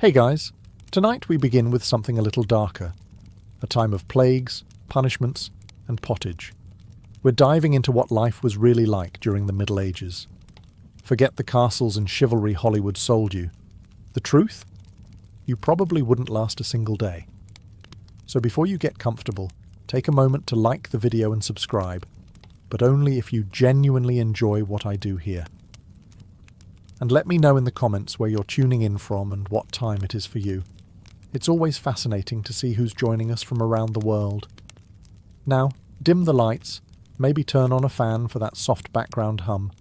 Hey guys, tonight we begin with something a little darker. A time of plagues, punishments, and pottage. We're diving into what life was really like during the Middle Ages. Forget the castles and chivalry Hollywood sold you. The truth? You probably wouldn't last a single day. So before you get comfortable, take a moment to like the video and subscribe, but only if you genuinely enjoy what I do here. And let me know in the comments where you're tuning in from and what time it is for you. It's always fascinating to see who's joining us from around the world. Now, dim the lights, maybe turn on a fan for that soft background hum,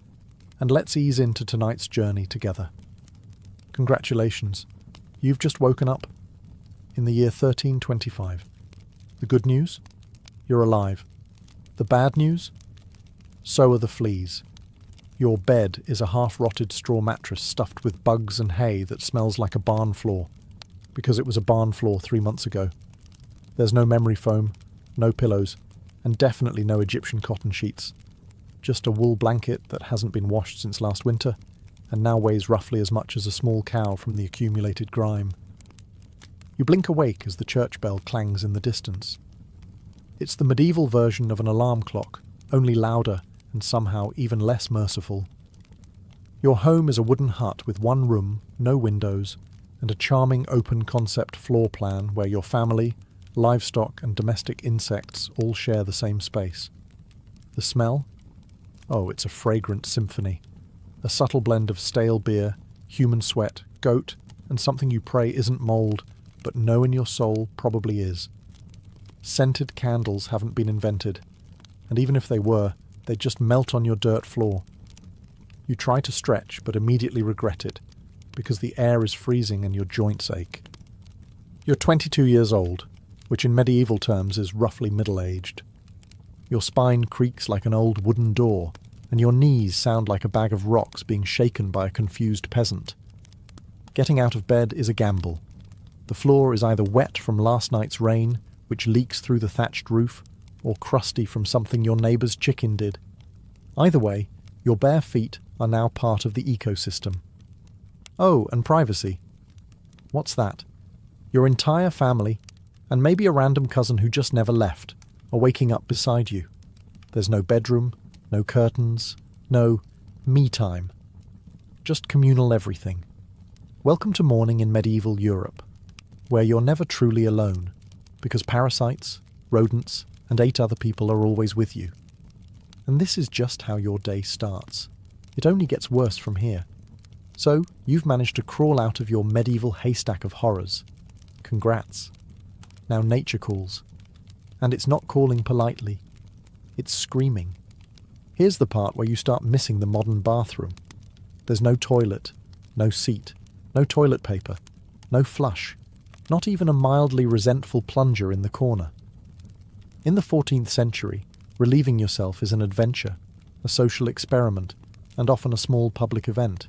and let's ease into tonight's journey together. Congratulations, you've just woken up in the year 1325. The good news? You're alive. The bad news? So are the fleas. Your bed is a half-rotted straw mattress stuffed with bugs and hay that smells like a barn floor, because it was a barn floor 3 months ago. There's no memory foam, no pillows, and definitely no Egyptian cotton sheets. Just a wool blanket that hasn't been washed since last winter, and now weighs roughly as much as a small cow from the accumulated grime. You blink awake as the church bell clangs in the distance. It's the medieval version of an alarm clock, only louder and somehow even less merciful. Your home is a wooden hut with one room, no windows, and a charming open-concept floor plan where your family, livestock and domestic insects all share the same space. The smell? Oh, it's a fragrant symphony. A subtle blend of stale beer, human sweat, goat, and something you pray isn't mould, but know in your soul probably is. Scented candles haven't been invented, and even if they were, they just melt on your dirt floor. You try to stretch, but immediately regret it, because the air is freezing and your joints ache. You're 22 years old, which in medieval terms is roughly middle-aged. Your spine creaks like an old wooden door, and your knees sound like a bag of rocks being shaken by a confused peasant. Getting out of bed is a gamble. The floor is either wet from last night's rain, which leaks through the thatched roof, or crusty from something your neighbour's chicken did. Either way, your bare feet are now part of the ecosystem. Oh, and privacy. What's that? Your entire family, and maybe a random cousin who just never left, are waking up beside you. There's no bedroom, no curtains, no me time. Just communal everything. Welcome to morning in medieval Europe, where you're never truly alone, because parasites, rodents, and 8 other people are always with you. And this is just how your day starts. It only gets worse from here. So, you've managed to crawl out of your medieval haystack of horrors. Congrats. Now nature calls. And it's not calling politely. It's screaming. Here's the part where you start missing the modern bathroom. There's no toilet, no seat, no toilet paper, no flush, not even a mildly resentful plunger in the corner. In the 14th century, relieving yourself is an adventure, a social experiment, and often a small public event.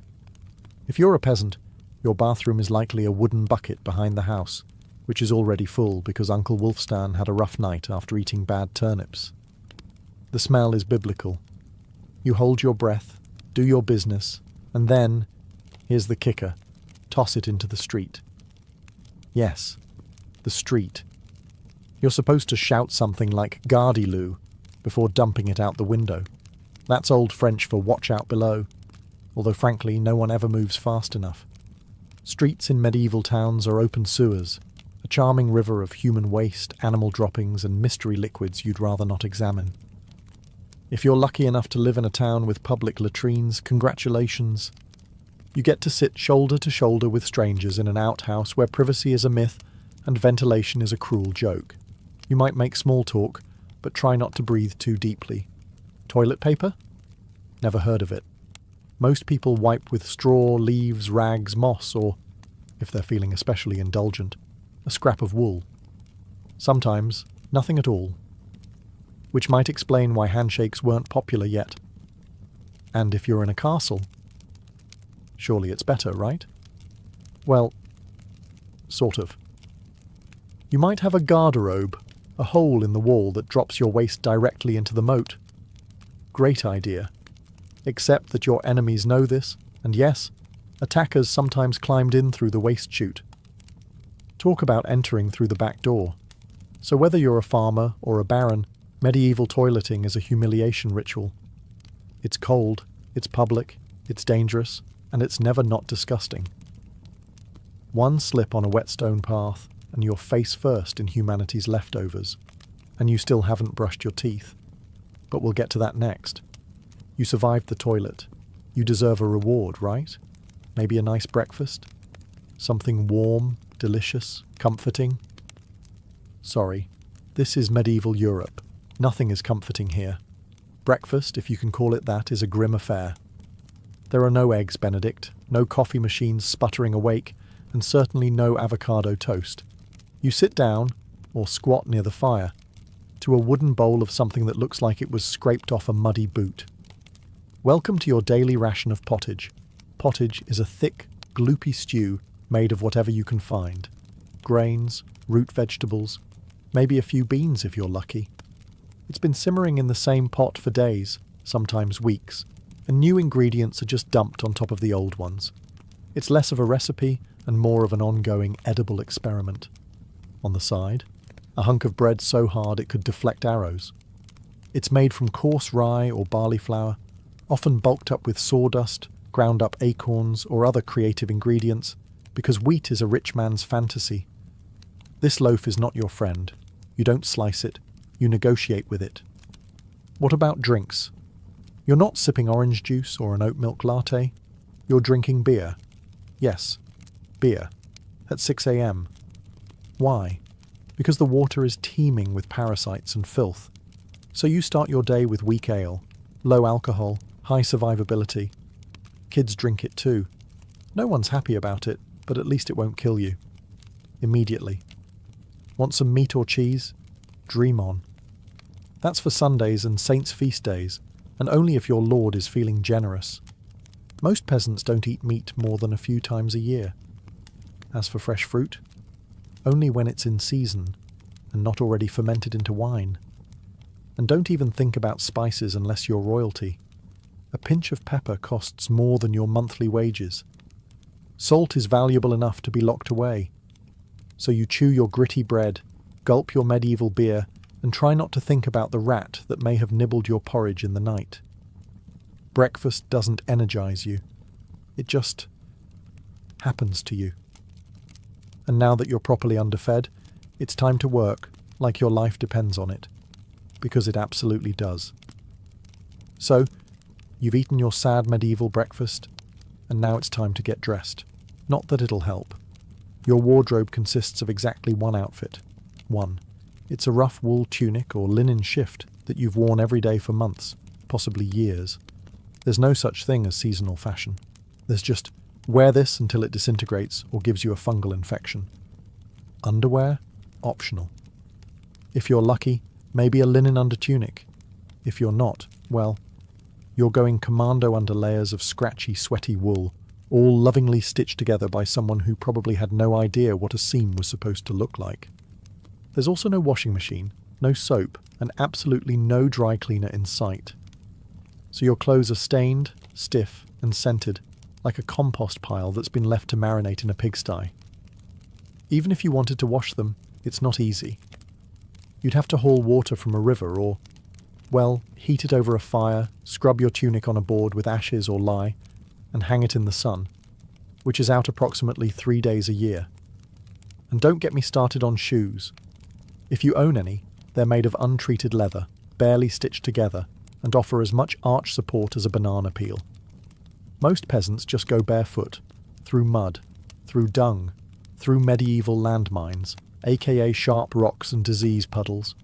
If you're a peasant, your bathroom is likely a wooden bucket behind the house, which is already full because Uncle Wolfstan had a rough night after eating bad turnips. The smell is biblical. You hold your breath, do your business, and then, here's the kicker, toss it into the street. Yes, the street. You're supposed to shout something like "Gardez-lou" before dumping it out the window. That's Old French for "watch out below," although frankly no one ever moves fast enough. Streets in medieval towns are open sewers, a charming river of human waste, animal droppings and mystery liquids you'd rather not examine. If you're lucky enough to live in a town with public latrines, congratulations. You get to sit shoulder to shoulder with strangers in an outhouse where privacy is a myth and ventilation is a cruel joke. You might make small talk, but try not to breathe too deeply. Toilet paper? Never heard of it. Most people wipe with straw, leaves, rags, moss, or, if they're feeling especially indulgent, a scrap of wool. Sometimes, nothing at all. Which might explain why handshakes weren't popular yet. And if you're in a castle, surely it's better, right? Well, sort of. You might have a garderobe, a hole in the wall that drops your waist directly into the moat. Great idea. Except that your enemies know this, and yes, attackers sometimes climbed in through the waist chute, Talk about entering through the back door. So whether you're a farmer or a baron, medieval toileting is a humiliation ritual. It's cold, it's public, it's dangerous, and it's never not disgusting. One slip on a wet stone path, and you're face first in humanity's leftovers, and you still haven't brushed your teeth. But we'll get to that next. You survived the toilet. You deserve a reward, right? Maybe a nice breakfast? Something warm, delicious, comforting? Sorry, this is medieval Europe. Nothing is comforting here. Breakfast, if you can call it that, is a grim affair. There are no eggs Benedict, no coffee machines sputtering awake, and certainly no avocado toast. You sit down, or squat near the fire, to a wooden bowl of something that looks like it was scraped off a muddy boot. Welcome to your daily ration of pottage. Pottage is a thick, gloopy stew made of whatever you can find. Grains, root vegetables, maybe a few beans if you're lucky. It's been simmering in the same pot for days, sometimes weeks, and new ingredients are just dumped on top of the old ones. It's less of a recipe and more of an ongoing edible experiment. On the side, a hunk of bread so hard it could deflect arrows. It's made from coarse rye or barley flour, often bulked up with sawdust, ground up acorns or other creative ingredients, because wheat is a rich man's fantasy. This loaf is not your friend. You don't slice it, you negotiate with it. What about drinks? You're not sipping orange juice or an oat milk latte. You're drinking beer. Yes, beer. At 6 a.m. Why? Because the water is teeming with parasites and filth. So you start your day with weak ale, low alcohol, high survivability. Kids drink it too. No one's happy about it, but at least it won't kill you. Immediately. Want some meat or cheese? Dream on. That's for Sundays and saints' feast days, and only if your lord is feeling generous. Most peasants don't eat meat more than a few times a year. As for fresh fruit, only when it's in season, and not already fermented into wine. And don't even think about spices unless you're royalty. A pinch of pepper costs more than your monthly wages. Salt is valuable enough to be locked away. So you chew your gritty bread, gulp your medieval beer, and try not to think about the rat that may have nibbled your porridge in the night. Breakfast doesn't energize you. It just happens to you. And now that you're properly underfed, it's time to work like your life depends on it. Because it absolutely does. So, you've eaten your sad medieval breakfast, and now it's time to get dressed. Not that it'll help. Your wardrobe consists of exactly one outfit. One. It's a rough wool tunic or linen shift that you've worn every day for months, possibly years. There's no such thing as seasonal fashion. There's just wear this until it disintegrates or gives you a fungal infection. Underwear? Optional. If you're lucky, maybe a linen undertunic. If you're not, well, you're going commando under layers of scratchy, sweaty wool, all lovingly stitched together by someone who probably had no idea what a seam was supposed to look like. There's also no washing machine, no soap, and absolutely no dry cleaner in sight. So your clothes are stained, stiff, and scented, like a compost pile that's been left to marinate in a pigsty. Even if you wanted to wash them, it's not easy. You'd have to haul water from a river or, well, heat it over a fire, scrub your tunic on a board with ashes or lye, and hang it in the sun, which is out approximately 3 days a year. And don't get me started on shoes. If you own any, they're made of untreated leather, barely stitched together, and offer as much arch support as a banana peel. Most peasants just go barefoot, through mud, through dung, through medieval landmines, aka sharp rocks and disease puddles.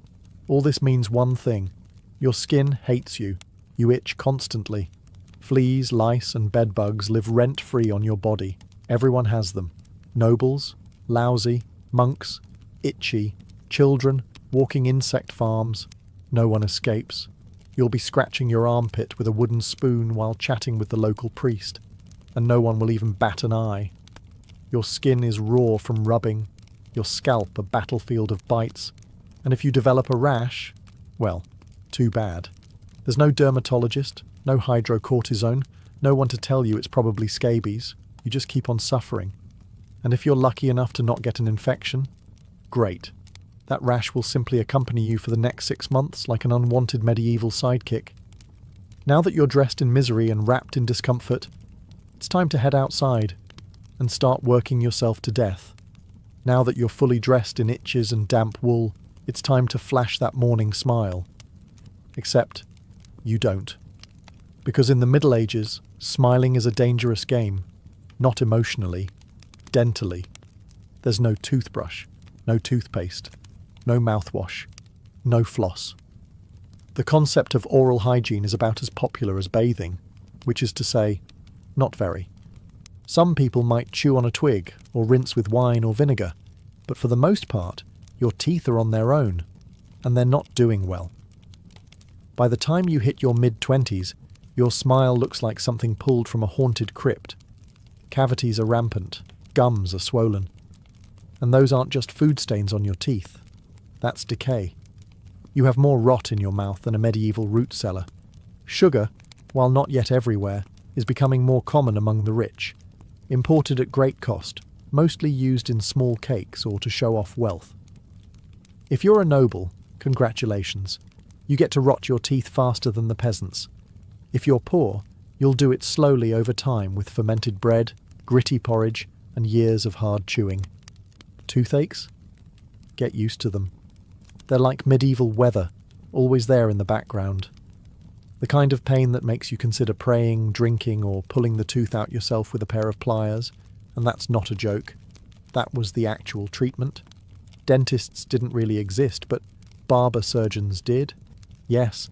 All this means one thing. Your skin hates you. You itch constantly. Fleas, lice, and bedbugs live rent-free on your body. Everyone has them. Nobles, lousy, monks, itchy, children, walking insect farms. No one escapes. You'll be scratching your armpit with a wooden spoon while chatting with the local priest, and no one will even bat an eye. Your skin is raw from rubbing, your scalp a battlefield of bites, and if you develop a rash, well, too bad. There's no dermatologist, no hydrocortisone, no one to tell you it's probably scabies. You just keep on suffering. And if you're lucky enough to not get an infection, great. That rash will simply accompany you for the next 6 months like an unwanted medieval sidekick. Now that you're dressed in misery and wrapped in discomfort, it's time to head outside and start working yourself to death. Now that you're fully dressed in itches and damp wool, it's time to flash that morning smile. Except, you don't. Because in the Middle Ages, smiling is a dangerous game. Not emotionally, dentally. There's no toothbrush, no toothpaste, no mouthwash, no floss. The concept of oral hygiene is about as popular as bathing, which is to say, not very. Some people might chew on a twig or rinse with wine or vinegar, but for the most part, your teeth are on their own, and they're not doing well. By the time you hit your mid-20s, your smile looks like something pulled from a haunted crypt. Cavities are rampant, gums are swollen. And those aren't just food stains on your teeth. That's decay. You have more rot in your mouth than a medieval root cellar. Sugar, while not yet everywhere, is becoming more common among the rich. Imported at great cost, mostly used in small cakes or to show off wealth. If you're a noble, congratulations. You get to rot your teeth faster than the peasants. If you're poor, you'll do it slowly over time with fermented bread, gritty porridge, and years of hard chewing. Toothaches? Get used to them. They're like medieval weather, always there in the background. The kind of pain that makes you consider praying, drinking, or pulling the tooth out yourself with a pair of pliers, and that's not a joke. That was the actual treatment. Dentists didn't really exist, but barber surgeons did. Yes,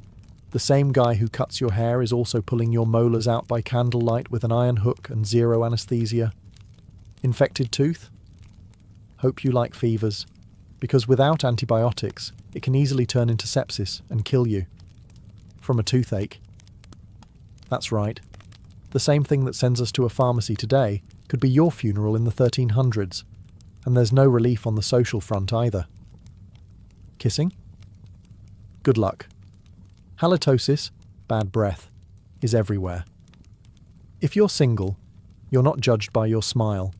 the same guy who cuts your hair is also pulling your molars out by candlelight with an iron hook and zero anesthesia. Infected tooth? Hope you like fevers, because without antibiotics, it can easily turn into sepsis and kill you. From a toothache. That's right. The same thing that sends us to a pharmacy today could be your funeral in the 1300s, and there's no relief on the social front either. Kissing? Good luck. Halitosis, bad breath, is everywhere. If you're single, you're not judged by your smile.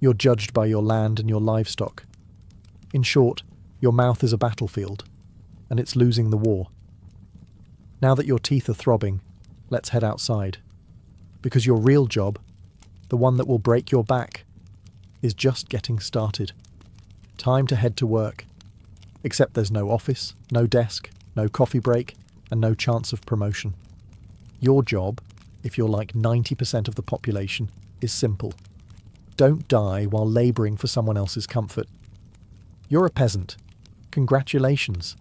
You're judged by your land and your livestock. In short, your mouth is a battlefield, and it's losing the war. Now that your teeth are throbbing, let's head outside. Because your real job, the one that will break your back, is just getting started. Time to head to work. Except there's no office, no desk, no coffee break, and no chance of promotion. Your job, if you're like 90% of the population, is simple. Don't die while labouring for someone else's comfort. You're a peasant. Congratulations.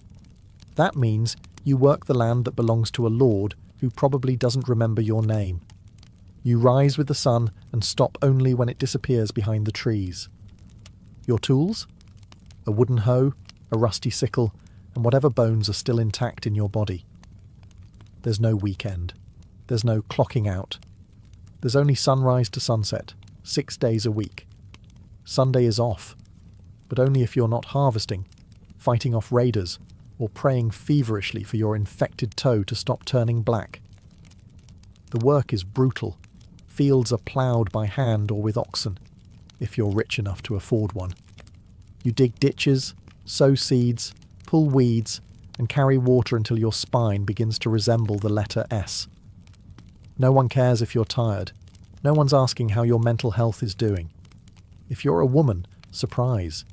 That means you work the land that belongs to a lord who probably doesn't remember your name. You rise with the sun and stop only when it disappears behind the trees. Your tools? A wooden hoe, a rusty sickle, and whatever bones are still intact in your body. There's no weekend. There's no clocking out. There's only sunrise to sunset, 6 days a week. Sunday is off, but only if you're not harvesting, fighting off raiders, or praying feverishly for your infected toe to stop turning black. The work is brutal. Fields are ploughed by hand or with oxen, if you're rich enough to afford one. You dig ditches, sow seeds, pull weeds, and carry water until your spine begins to resemble the letter S. No one cares if you're tired. No one's asking how your mental health is doing. If you're a woman, surprise.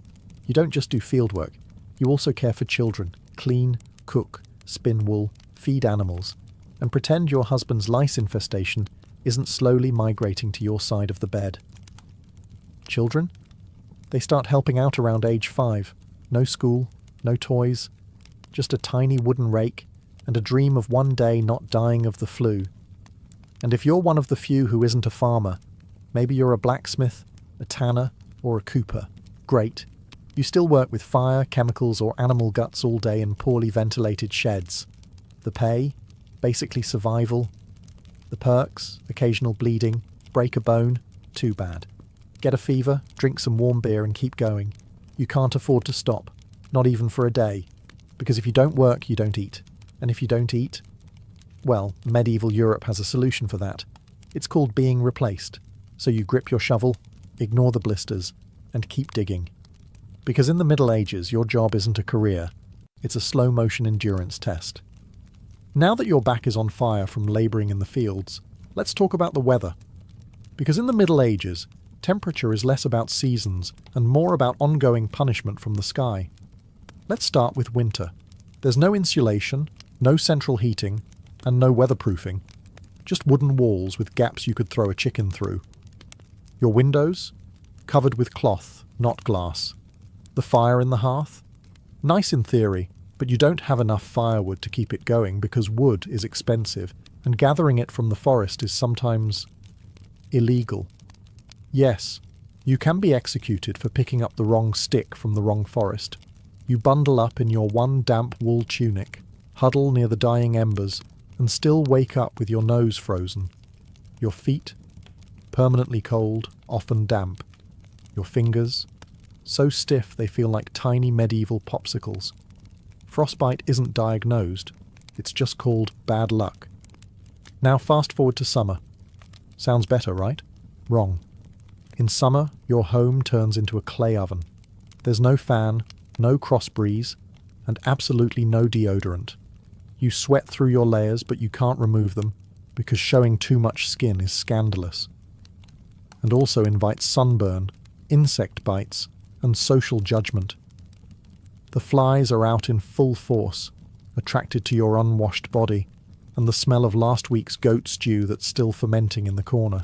You don't just do fieldwork. You also care for children, clean, cook, spin wool, feed animals, and pretend your husband's lice infestation isn't slowly migrating to your side of the bed. Children? They start helping out around age 5. No school, no toys, just a tiny wooden rake and a dream of one day not dying of the flu. And if you're one of the few who isn't a farmer, maybe you're a blacksmith, a tanner, or a cooper. Great. You still work with fire, chemicals, or animal guts all day in poorly ventilated sheds. The pay? Basically survival. The perks? Occasional bleeding. Break a bone? Too bad. Get a fever, drink some warm beer and keep going. You can't afford to stop. Not even for a day. Because if you don't work, you don't eat. And if you don't eat, well, medieval Europe has a solution for that. It's called being replaced. So you grip your shovel, ignore the blisters, and keep digging. Because in the Middle Ages, your job isn't a career, it's a slow-motion endurance test. Now that your back is on fire from labouring in the fields, let's talk about the weather. Because in the Middle Ages, temperature is less about seasons and more about ongoing punishment from the sky. Let's start with winter. There's no insulation, no central heating, and no weatherproofing. Just wooden walls with gaps you could throw a chicken through. Your windows? Covered with cloth, not glass. The fire in the hearth? Nice in theory, but you don't have enough firewood to keep it going because wood is expensive, and gathering it from the forest is sometimes illegal. Yes, you can be executed for picking up the wrong stick from the wrong forest. You bundle up in your one damp wool tunic, huddle near the dying embers, and still wake up with your nose frozen. Your feet? Permanently cold, often damp. Your fingers? So stiff they feel like tiny medieval popsicles. Frostbite isn't diagnosed, it's just called bad luck. Now fast forward to summer. Sounds better, right? Wrong. In summer, your home turns into a clay oven. There's no fan, no cross breeze, and absolutely no deodorant. You sweat through your layers, but you can't remove them, because showing too much skin is scandalous. And also invites sunburn, insect bites, and social judgment. The flies are out in full force, attracted to your unwashed body, and the smell of last week's goat stew that's still fermenting in the corner.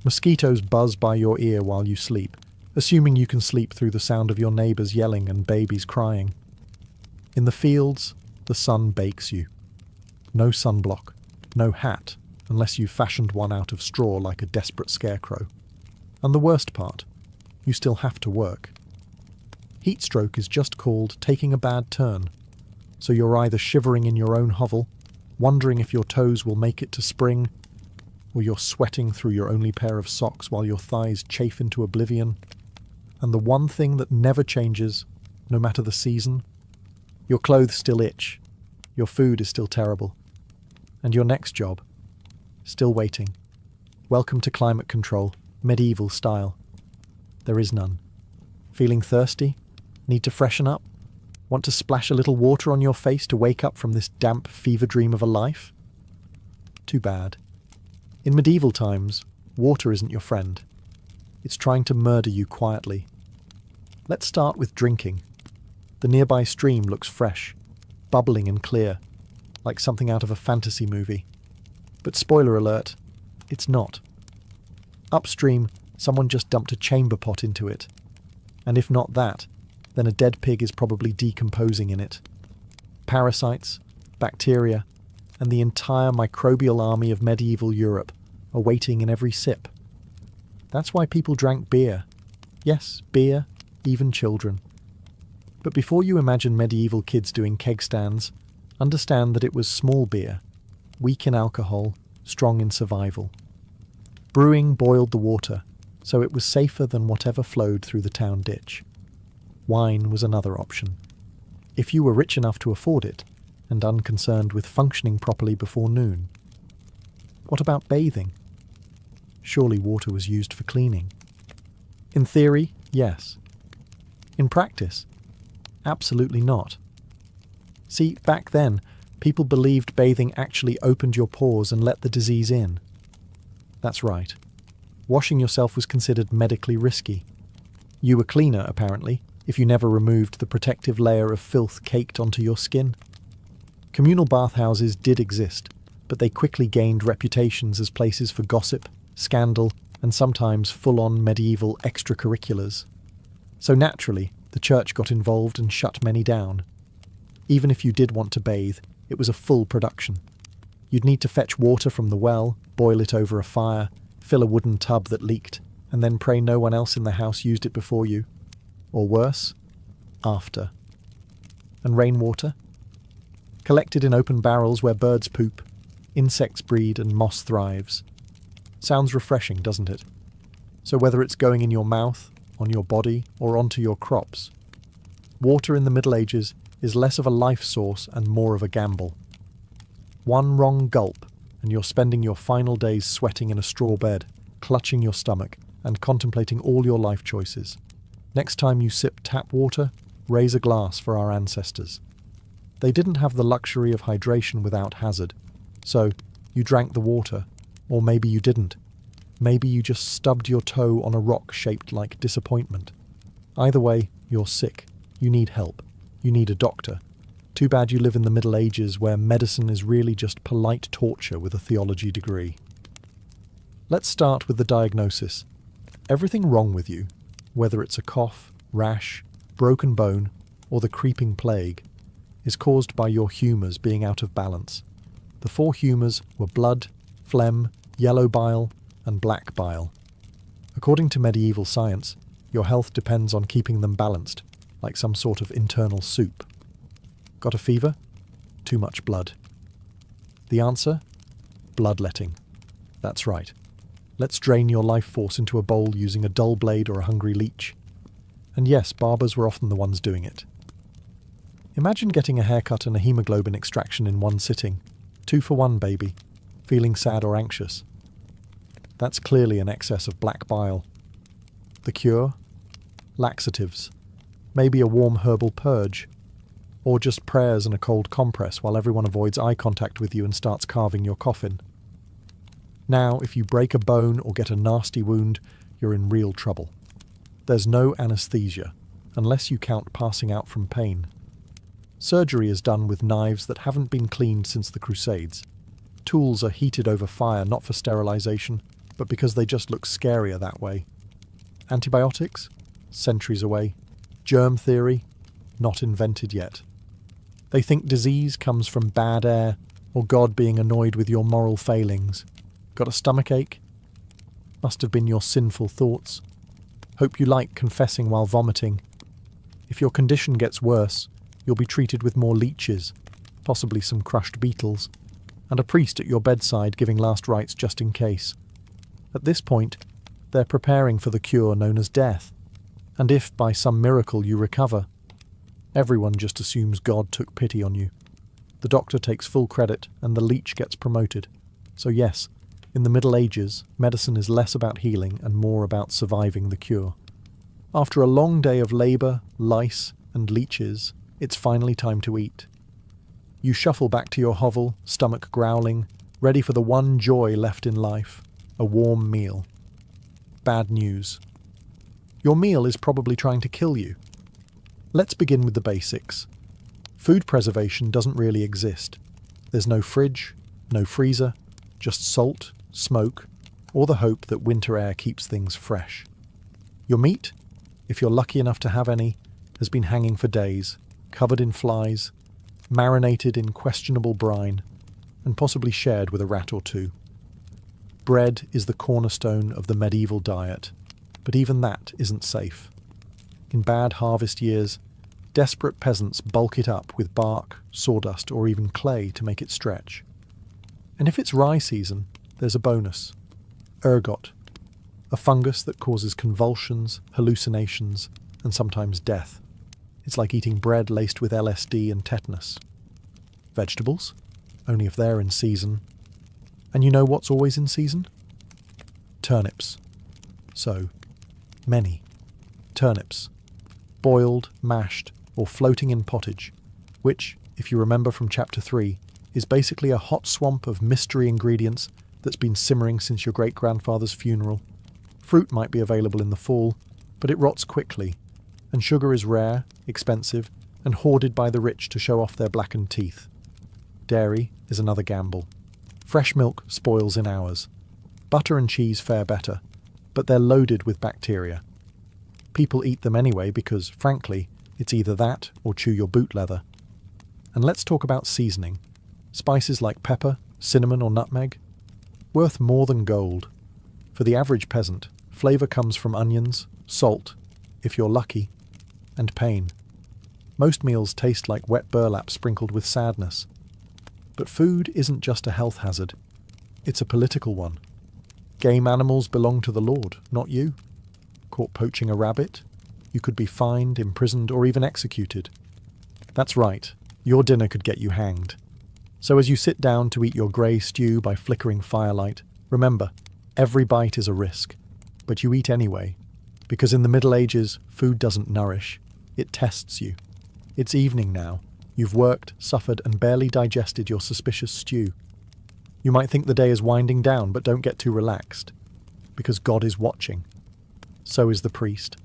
Mosquitoes buzz by your ear while you sleep, assuming you can sleep through the sound of your neighbours yelling and babies crying. In the fields, the sun bakes you. No sunblock, no hat, unless you've fashioned one out of straw like a desperate scarecrow. And the worst part, you still have to work. Heatstroke is just called taking a bad turn, so you're either shivering in your own hovel, wondering if your toes will make it to spring, or you're sweating through your only pair of socks while your thighs chafe into oblivion. And the one thing that never changes, no matter the season, your clothes still itch, your food is still terrible, and your next job, still waiting. Welcome to climate control, medieval style. There is none. Feeling thirsty? Need to freshen up? Want to splash a little water on your face to wake up from this damp fever dream of a life? Too bad. In medieval times, water isn't your friend. It's trying to murder you quietly. Let's start with drinking. The nearby stream looks fresh, bubbling and clear, like something out of a fantasy movie. But spoiler alert, it's not. Upstream, someone just dumped a chamber pot into it. And if not that, then a dead pig is probably decomposing in it. Parasites, bacteria, and the entire microbial army of medieval Europe are waiting in every sip. That's why people drank beer. Yes, beer, even children. But before you imagine medieval kids doing keg stands, understand that it was small beer, weak in alcohol, strong in survival. Brewing boiled the water, so it was safer than whatever flowed through the town ditch. Wine was another option. If you were rich enough to afford it, and unconcerned with functioning properly before noon. What about bathing? Surely water was used for cleaning. In theory, yes. In practice, absolutely not. See, back then, people believed bathing actually opened your pores and let the disease in. That's right. Washing yourself was considered medically risky. You were cleaner, apparently, if you never removed the protective layer of filth caked onto your skin. Communal bathhouses did exist, but they quickly gained reputations as places for gossip, scandal, and sometimes full-on medieval extracurriculars. So naturally, the church got involved and shut many down. Even if you did want to bathe, it was a full production. You'd need to fetch water from the well, boil it over a fire, fill a wooden tub that leaked, and then pray no one else in the house used it before you. Or worse, after. And rainwater? Collected in open barrels where birds poop, insects breed and moss thrives. Sounds refreshing, doesn't it? So whether it's going in your mouth, on your body, or onto your crops, water in the Middle Ages is less of a life source and more of a gamble. One wrong gulp, and you're spending your final days sweating in a straw bed, clutching your stomach, and contemplating all your life choices. Next time you sip tap water, raise a glass for our ancestors. They didn't have the luxury of hydration without hazard, so you drank the water, or maybe you didn't. Maybe you just stubbed your toe on a rock shaped like disappointment. Either way, you're sick. You need help. You need a doctor. Too bad you live in the Middle Ages where medicine is really just polite torture with a theology degree. Let's start with the diagnosis. Everything wrong with you, whether it's a cough, rash, broken bone, or the creeping plague, is caused by your humours being out of balance. The 4 humours were blood, phlegm, yellow bile, and black bile. According to medieval science, your health depends on keeping them balanced, like some sort of internal soup. Got a fever? Too much blood. The answer? Bloodletting. That's right. Let's drain your life force into a bowl using a dull blade or a hungry leech. And yes, barbers were often the ones doing it. Imagine getting a haircut and a hemoglobin extraction in one sitting. 2 for 1, baby. Feeling sad or anxious? That's clearly an excess of black bile. The cure? Laxatives. Maybe a warm herbal purge. Or just prayers and a cold compress while everyone avoids eye contact with you and starts carving your coffin. Now, if you break a bone or get a nasty wound, you're in real trouble. There's no anesthesia, unless you count passing out from pain. Surgery is done with knives that haven't been cleaned since the Crusades. Tools are heated over fire not for sterilization, but because they just look scarier that way. Antibiotics? Centuries away. Germ theory? Not invented yet. They think disease comes from bad air or God being annoyed with your moral failings. Got a stomachache? Must have been your sinful thoughts. Hope you like confessing while vomiting. If your condition gets worse, you'll be treated with more leeches, possibly some crushed beetles, and a priest at your bedside giving last rites just in case. At this point, they're preparing for the cure known as death. And if by some miracle you recover, everyone just assumes God took pity on you. The doctor takes full credit and the leech gets promoted. So yes, in the Middle Ages, medicine is less about healing and more about surviving the cure. After a long day of labour, lice, and leeches, it's finally time to eat. You shuffle back to your hovel, stomach growling, ready for the one joy left in life, a warm meal. Bad news. Your meal is probably trying to kill you. Let's begin with the basics. Food preservation doesn't really exist. There's no fridge, no freezer, just salt, smoke, or the hope that winter air keeps things fresh. Your meat, if you're lucky enough to have any, has been hanging for days, covered in flies, marinated in questionable brine, and possibly shared with a rat or 2. Bread is the cornerstone of the medieval diet, but even that isn't safe. In bad harvest years, desperate peasants bulk it up with bark, sawdust, or even clay to make it stretch. And if it's rye season, there's a bonus. Ergot, a fungus that causes convulsions, hallucinations, and sometimes death. It's like eating bread laced with LSD and tetanus. Vegetables? Only if they're in season. And you know what's always in season? Turnips. So, many. Turnips. Boiled, mashed, or floating in pottage, which, if you remember from Chapter 3, is basically a hot swamp of mystery ingredients that's been simmering since your great-grandfather's funeral. Fruit might be available in the fall, but it rots quickly, and sugar is rare, expensive, and hoarded by the rich to show off their blackened teeth. Dairy is another gamble. Fresh milk spoils in hours. Butter and cheese fare better, but they're loaded with bacteria. People eat them anyway because, frankly, it's either that or chew your boot leather. And let's talk about seasoning. Spices like pepper, cinnamon or nutmeg? Worth more than gold. For the average peasant, flavour comes from onions, salt, if you're lucky, and pain. Most meals taste like wet burlap sprinkled with sadness. But food isn't just a health hazard. It's a political one. Game animals belong to the Lord, not you. Caught poaching a rabbit? You could be fined, imprisoned, or even executed. That's right, your dinner could get you hanged. So as you sit down to eat your grey stew by flickering firelight, remember, every bite is a risk. but you eat anyway, because in the Middle Ages, food doesn't nourish, it tests you. It's evening now. You've worked, suffered, and barely digested your suspicious stew. You might think the day is winding down, but don't get too relaxed, because God is watching. So is the priest.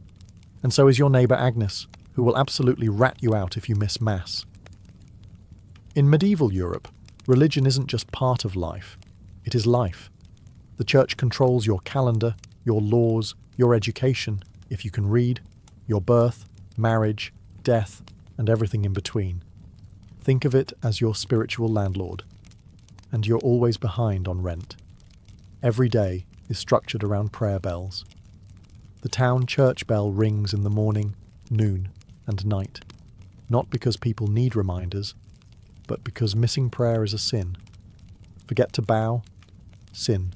And so is your neighbour Agnes, who will absolutely rat you out if you miss Mass. In medieval Europe, religion isn't just part of life, it is life. The church controls your calendar, your laws, your education, if you can read, your birth, marriage, death, and everything in between. Think of it as your spiritual landlord. And you're always behind on rent. Every day is structured around prayer bells. The town church bell rings in the morning, noon, and night. Not because people need reminders, but because missing prayer is a sin. Forget to bow? Sin.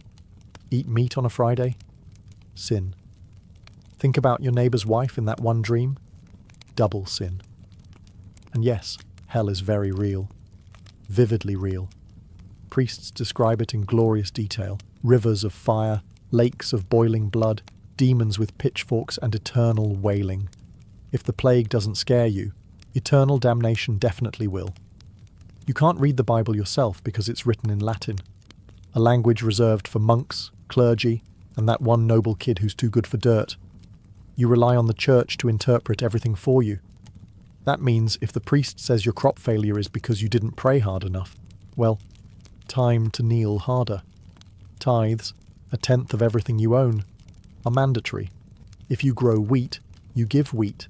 Eat meat on a Friday? Sin. Think about your neighbour's wife in that one dream? Double sin. And yes, hell is very real. Vividly real. Priests describe it in glorious detail. Rivers of fire, lakes of boiling blood, demons with pitchforks and eternal wailing. If the plague doesn't scare you, eternal damnation definitely will. You can't read the Bible yourself because it's written in Latin, a language reserved for monks, clergy, and that one noble kid who's too good for dirt. You rely on the church to interpret everything for you. That means if the priest says your crop failure is because you didn't pray hard enough, well, time to kneel harder. Tithes, 1/10 of everything you own, are mandatory. If you grow wheat, you give wheat.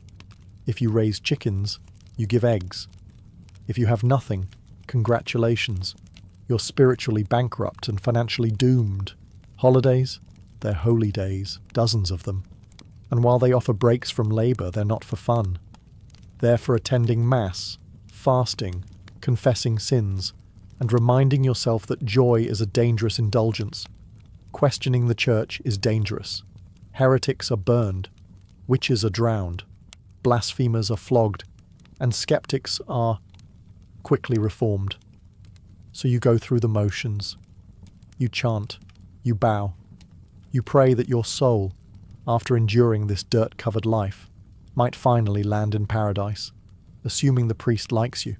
If you raise chickens, you give eggs. If you have nothing, congratulations. You're spiritually bankrupt and financially doomed. Holidays? They're holy days, dozens of them. And while they offer breaks from labour, they're not for fun. They're for attending Mass, fasting, confessing sins, and reminding yourself that joy is a dangerous indulgence. Questioning the church is dangerous. Heretics are burned, witches are drowned, blasphemers are flogged, and skeptics are quickly reformed. So you go through the motions. You chant, you bow, you pray that your soul, after enduring this dirt-covered life, might finally land in paradise, assuming the priest likes you.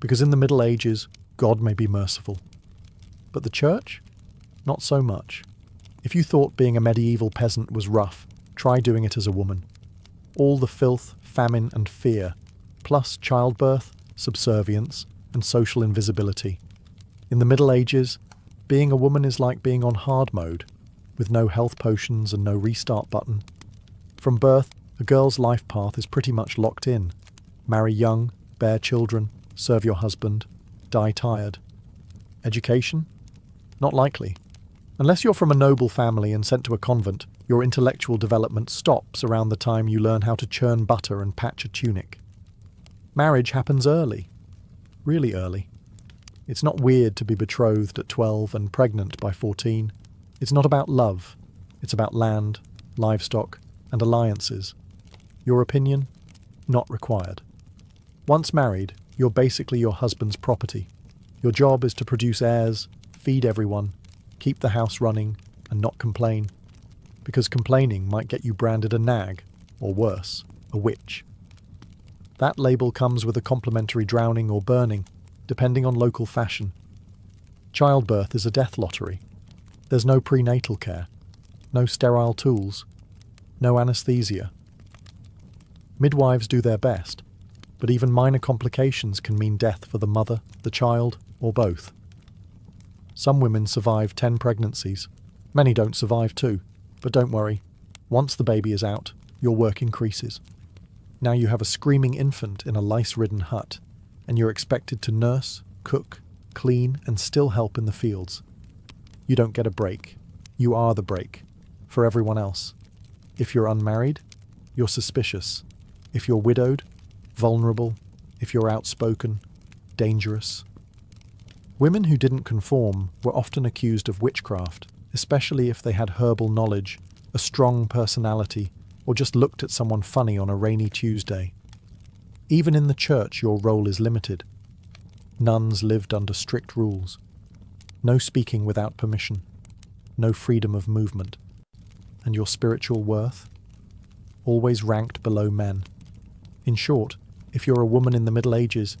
Because in the Middle Ages, God may be merciful. But the church? Not so much. If you thought being a medieval peasant was rough, try doing it as a woman. All the filth, famine, and fear, plus childbirth, subservience, and social invisibility. In the Middle Ages, being a woman is like being on hard mode, with no health potions and no restart button. From birth, a girl's life path is pretty much locked in. Marry young, bear children, serve your husband, die tired. Education? Not likely. Unless you're from a noble family and sent to a convent, your intellectual development stops around the time you learn how to churn butter and patch a tunic. Marriage happens early. Really early. It's not weird to be betrothed at 12 and pregnant by 14. It's not about love. It's about land, livestock, and alliances. Your opinion? Not required. Once married, you're basically your husband's property. Your job is to produce heirs, feed everyone, keep the house running, and not complain. Because complaining might get you branded a nag, or worse, a witch. That label comes with a complimentary drowning or burning, depending on local fashion. Childbirth is a death lottery. There's no prenatal care, no sterile tools, no anesthesia. Midwives do their best, but even minor complications can mean death for the mother, the child, or both. Some women survive 10 pregnancies. Many don't survive 2, but don't worry. Once the baby is out, your work increases. Now you have a screaming infant in a lice-ridden hut, and you're expected to nurse, cook, clean, and still help in the fields. You don't get a break. You are the break, for everyone else. If you're unmarried, you're suspicious. If you're widowed, vulnerable. If you're outspoken, dangerous. Women who didn't conform were often accused of witchcraft, especially if they had herbal knowledge, a strong personality, or just looked at someone funny on a rainy Tuesday. Even in the church, your role is limited. Nuns lived under strict rules. No speaking without permission. No freedom of movement. and your spiritual worth, always ranked below men. In short, if you're a woman in the Middle Ages,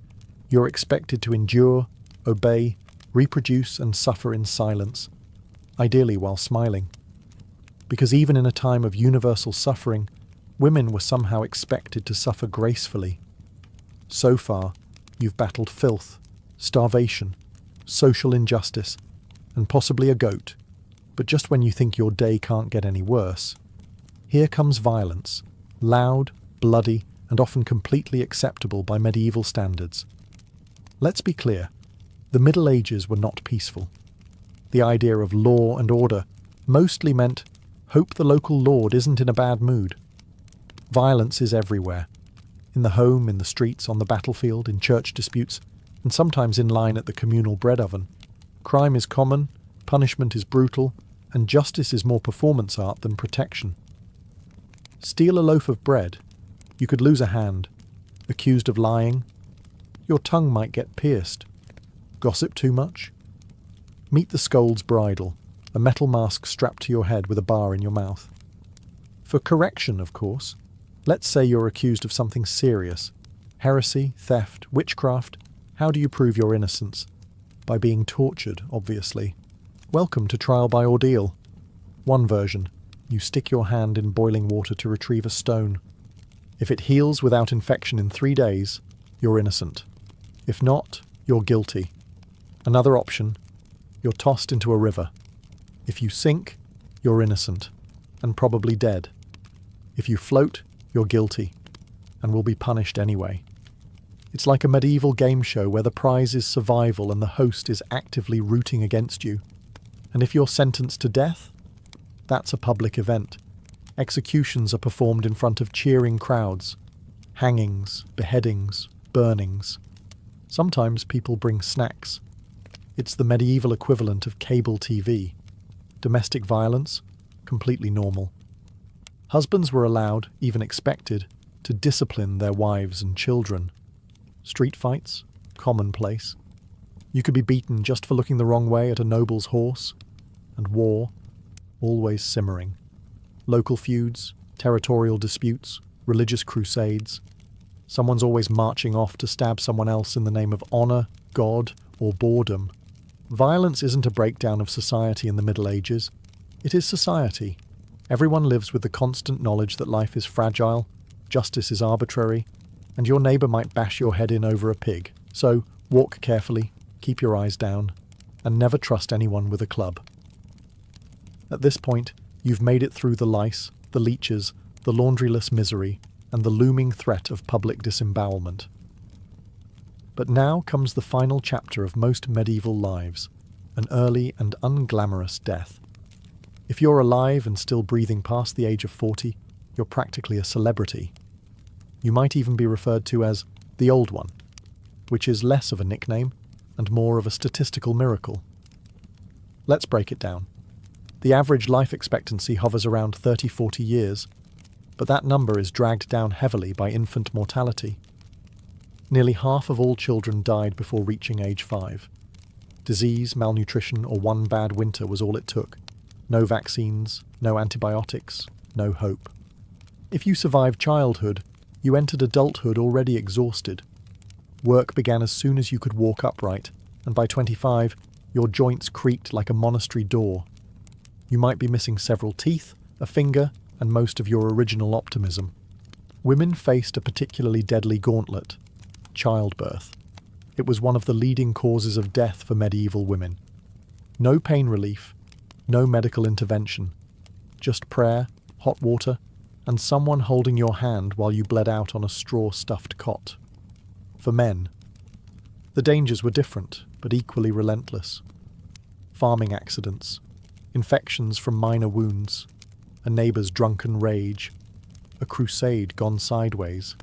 you're expected to endure, obey, reproduce and suffer in silence, ideally while smiling. Because even in a time of universal suffering, women were somehow expected to suffer gracefully. So far, you've battled filth, starvation, social injustice, and possibly a goat. But just when you think your day can't get any worse, here comes violence, loud, bloody, and often completely acceptable by medieval standards. Let's be clear, the Middle Ages were not peaceful. The idea of law and order mostly meant, hope the local lord isn't in a bad mood. Violence is everywhere. In the home, in the streets, on the battlefield, in church disputes, and sometimes in line at the communal bread oven. Crime is common, punishment is brutal, and justice is more performance art than protection. Steal a loaf of bread, you could lose a hand. Accused of lying, your tongue might get pierced. Gossip too much? Meet the scold's bridle, a metal mask strapped to your head with a bar in your mouth. For correction, of course, let's say you're accused of something serious. Heresy, theft, witchcraft. How do you prove your innocence? By being tortured, obviously. Welcome to trial by ordeal. One version, you stick your hand in boiling water to retrieve a stone. If it heals without infection in 3 days, you're innocent. If not, you're guilty. Another option, you're tossed into a river. If you sink, you're innocent, and probably dead. If you float, you're guilty, and will be punished anyway. It's like a medieval game show where the prize is survival and the host is actively rooting against you. And if you're sentenced to death, that's a public event. Executions are performed in front of cheering crowds. Hangings, beheadings, burnings. Sometimes people bring snacks. It's the medieval equivalent of cable TV. Domestic violence, completely normal. Husbands were allowed, even expected, to discipline their wives and children. Street fights, commonplace. You could be beaten just for looking the wrong way at a noble's horse. And war, always simmering. Local feuds, territorial disputes, religious crusades. Someone's always marching off to stab someone else in the name of honour, God, or boredom. Violence isn't a breakdown of society in the Middle Ages. It is society. Everyone lives with the constant knowledge that life is fragile, justice is arbitrary, and your neighbour might bash your head in over a pig. So, walk carefully, keep your eyes down, and never trust anyone with a club. At this point, you've made it through the lice, the leeches, the laundryless misery, and the looming threat of public disembowelment. But now comes the final chapter of most medieval lives, an early and unglamorous death. If you're alive and still breathing past the age of 40, you're practically a celebrity. You might even be referred to as the Old One, which is less of a nickname and more of a statistical miracle. Let's break it down. The average life expectancy hovers around 30-40 years, but that number is dragged down heavily by infant mortality. Nearly half of all children died before reaching age 5. Disease, malnutrition, or one bad winter was all it took. No vaccines, no antibiotics, no hope. If you survived childhood, you entered adulthood already exhausted. Work began as soon as you could walk upright, and by 25, your joints creaked like a monastery door. You might be missing several teeth, a finger, and most of your original optimism. Women faced a particularly deadly gauntlet: childbirth. It was one of the leading causes of death for medieval women. No pain relief, no medical intervention, just prayer, hot water, and someone holding your hand while you bled out on a straw-stuffed cot. For men, the dangers were different, but equally relentless. Farming accidents, infections from minor wounds, a neighbour's drunken rage, a crusade gone sideways.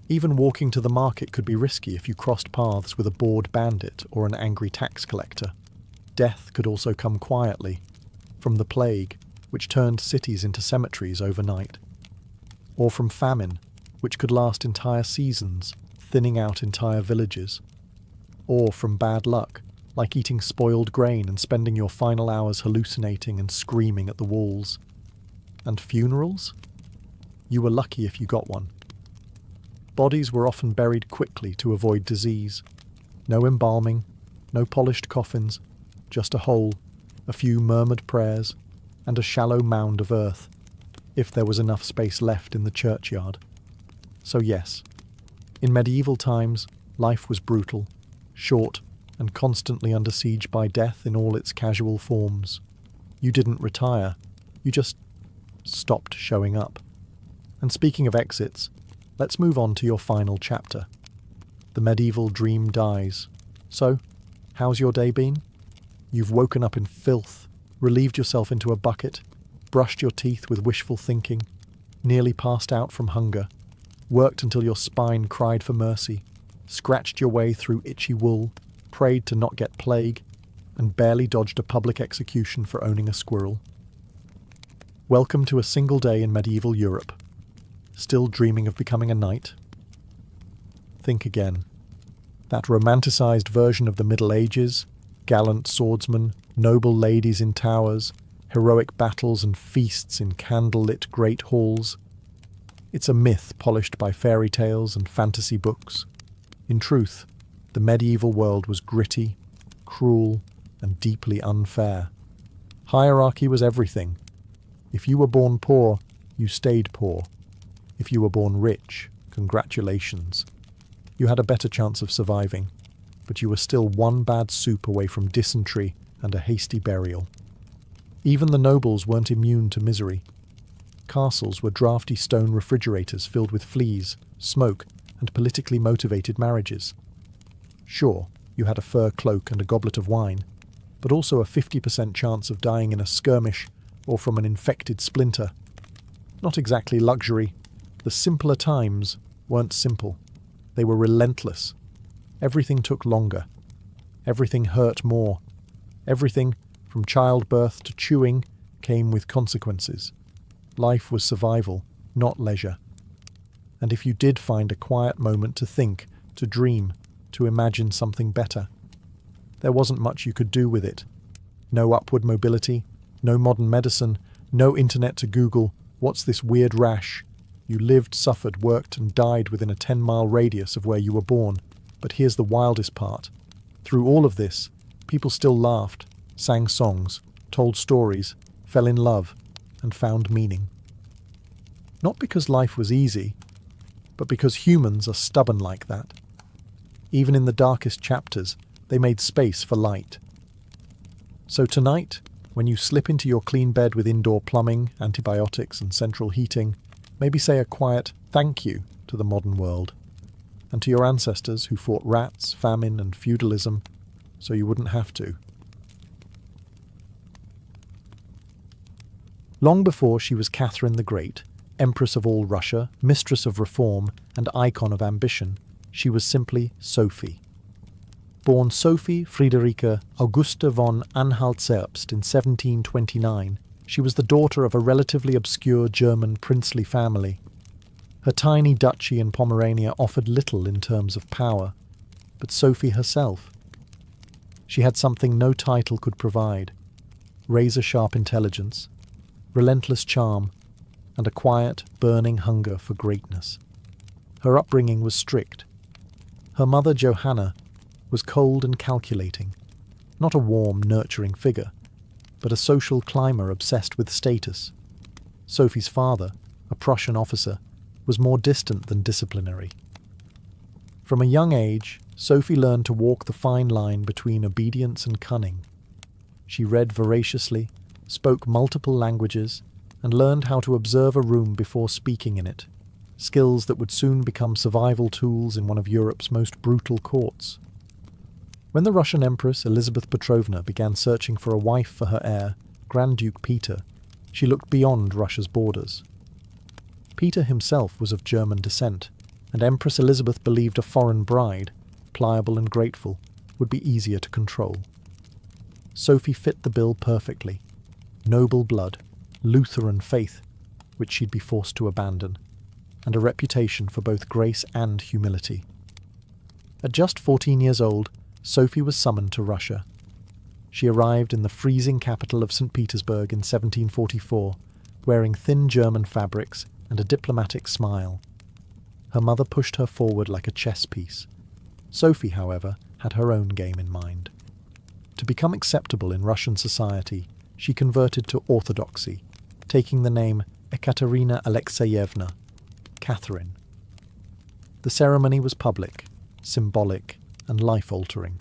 Even walking to the market could be risky if you crossed paths with a bored bandit or an angry tax collector. Death could also come quietly, from the plague, which turned cities into cemeteries overnight, or from famine, which could last entire seasons, thinning out entire villages, or from bad luck, like eating spoiled grain and spending your final hours hallucinating and screaming at the walls. And funerals? You were lucky if you got one. Bodies were often buried quickly to avoid disease. No embalming, no polished coffins, just a hole, a few murmured prayers, and a shallow mound of earth, if there was enough space left in the churchyard. So yes, in medieval times, life was brutal, short, and constantly under siege by death in all its casual forms. You didn't retire, you just stopped showing up. And speaking of exits, let's move on to your final chapter. The medieval dream dies. So, how's your day been? You've woken up in filth, relieved yourself into a bucket, brushed your teeth with wishful thinking, nearly passed out from hunger, worked until your spine cried for mercy, scratched your way through itchy wool, prayed to not get plague, and barely dodged a public execution for owning a squirrel. Welcome to a single day in medieval Europe. Still dreaming of becoming a knight? Think again. That romanticised version of the Middle Ages, gallant swordsmen, noble ladies in towers, heroic battles and feasts in candle-lit great halls. It's a myth polished by fairy tales and fantasy books. In truth, the medieval world was gritty, cruel, and deeply unfair. Hierarchy was everything. If you were born poor, you stayed poor. If you were born rich, congratulations. You had a better chance of surviving, but you were still one bad soup away from dysentery and a hasty burial. Even the nobles weren't immune to misery. Castles were drafty stone refrigerators filled with fleas, smoke, and politically motivated marriages. Sure, you had a fur cloak and a goblet of wine, but also a 50% chance of dying in a skirmish or from an infected splinter. Not exactly luxury. The simpler times weren't simple. They were relentless. Everything took longer. Everything hurt more. Everything, from childbirth to chewing, came with consequences. Life was survival, not leisure. And if you did find a quiet moment to think, to dream, to imagine something better, there wasn't much you could do with it. No upward mobility, no modern medicine, no internet to Google, what's this weird rash? You lived, suffered, worked, and died within a 10-mile radius of where you were born. But here's the wildest part. Through all of this, people still laughed, sang songs, told stories, fell in love, and found meaning. Not because life was easy, but because humans are stubborn like that. Even in the darkest chapters, they made space for light. So tonight, when you slip into your clean bed with indoor plumbing, antibiotics, and central heating, maybe say a quiet thank you to the modern world, and to your ancestors who fought rats, famine, and feudalism, so you wouldn't have to. Long before she was Catherine the Great, Empress of all Russia, mistress of reform, and icon of ambition, she was simply Sophie. Born Sophie Friederike Augusta von Anhalt-Zerbst in 1729, she was the daughter of a relatively obscure German princely family. Her tiny duchy in Pomerania offered little in terms of power, but Sophie herself. She had something no title could provide: razor-sharp intelligence, relentless charm, and a quiet, burning hunger for greatness. Her upbringing was strict. Her mother, Johanna, was cold and calculating, not a warm, nurturing figure, but a social climber obsessed with status. Sophie's father, a Prussian officer, was more distant than disciplinary. From a young age, Sophie learned to walk the fine line between obedience and cunning. She read voraciously, spoke multiple languages, and learned how to observe a room before speaking in it, skills that would soon become survival tools in one of Europe's most brutal courts. When the Russian Empress Elizabeth Petrovna began searching for a wife for her heir, Grand Duke Peter, she looked beyond Russia's borders. Peter himself was of German descent, and Empress Elizabeth believed a foreign bride, pliable and grateful, would be easier to control. Sophie fit the bill perfectly. Noble blood, Lutheran faith, which she'd be forced to abandon, and a reputation for both grace and humility. At just 14 years old, Sophie was summoned to Russia. She arrived in the freezing capital of St. Petersburg in 1744, wearing thin German fabrics and a diplomatic smile. Her mother pushed her forward like a chess piece. Sophie, however, had her own game in mind. To become acceptable in Russian society, she converted to Orthodoxy, taking the name Ekaterina Alexeyevna, Catherine. The ceremony was public, symbolic, and life-altering.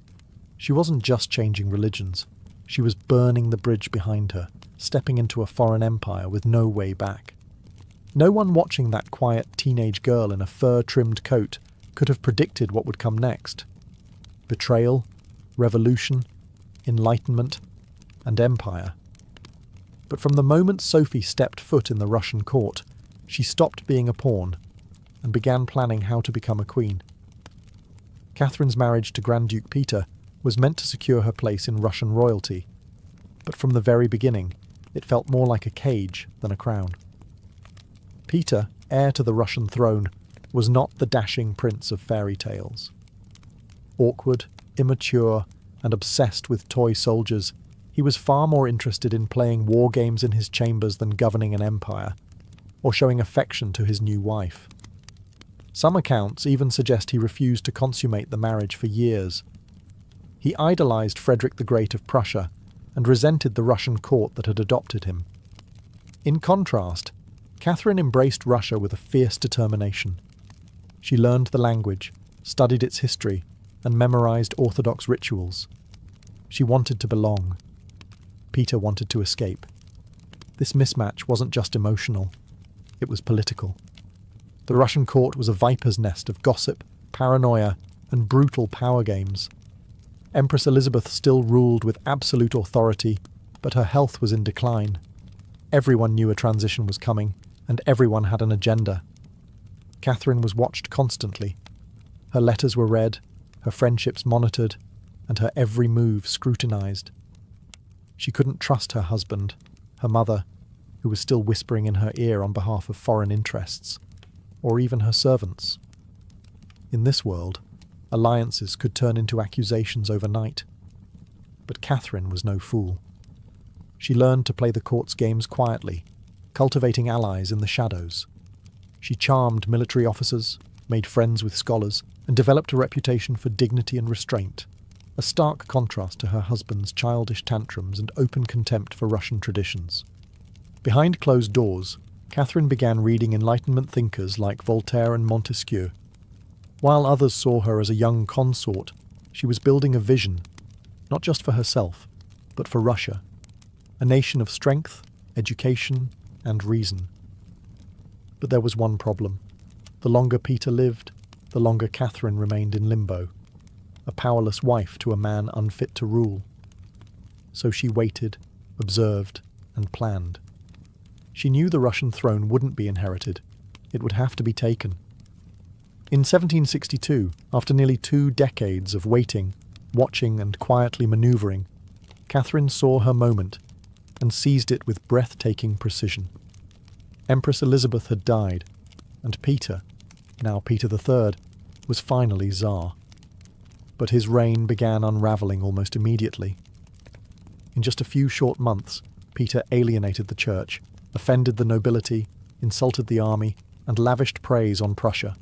She wasn't just changing religions. She was burning the bridge behind her, stepping into a foreign empire with no way back. No one watching that quiet teenage girl in a fur-trimmed coat could have predicted what would come next. Betrayal, revolution, enlightenment, and empire. But from the moment Sophie stepped foot in the Russian court, she stopped being a pawn and began planning how to become a queen. Catherine's marriage to Grand Duke Peter was meant to secure her place in Russian royalty, but from the very beginning, it felt more like a cage than a crown. Peter, heir to the Russian throne, was not the dashing prince of fairy tales. Awkward, immature, and obsessed with toy soldiers, he was far more interested in playing war games in his chambers than governing an empire, or showing affection to his new wife. Some accounts even suggest he refused to consummate the marriage for years. He idolized Frederick the Great of Prussia and resented the Russian court that had adopted him. In contrast, Catherine embraced Russia with a fierce determination. She learned the language, studied its history, and memorized Orthodox rituals. She wanted to belong. Peter wanted to escape. This mismatch wasn't just emotional, it was political. The Russian court was a viper's nest of gossip, paranoia, and brutal power games. Empress Elizabeth still ruled with absolute authority, but her health was in decline. Everyone knew a transition was coming, and everyone had an agenda. Catherine was watched constantly. Her letters were read, her friendships monitored, and her every move scrutinized. She couldn't trust her husband, her mother, who was still whispering in her ear on behalf of foreign interests, or even her servants. In this world, alliances could turn into accusations overnight. But Catherine was no fool. She learned to play the court's games quietly, cultivating allies in the shadows. She charmed military officers, made friends with scholars, and developed a reputation for dignity and restraint, a stark contrast to her husband's childish tantrums and open contempt for Russian traditions. Behind closed doors, Catherine began reading Enlightenment thinkers like Voltaire and Montesquieu. While others saw her as a young consort, she was building a vision, not just for herself, but for Russia, a nation of strength, education, and reason. But there was one problem. The longer Peter lived, the longer Catherine remained in limbo, a powerless wife to a man unfit to rule. So she waited, observed, and planned. She knew the Russian throne wouldn't be inherited. It would have to be taken. In 1762, after nearly 2 decades of waiting, watching, and quietly manoeuvring, Catherine saw her moment and seized it with breathtaking precision. Empress Elizabeth had died, and Peter, now Peter III, was finally Tsar. But his reign began unravelling almost immediately. In just a few short months, Peter alienated the church, offended the nobility, insulted the army, and lavished praise on Prussia,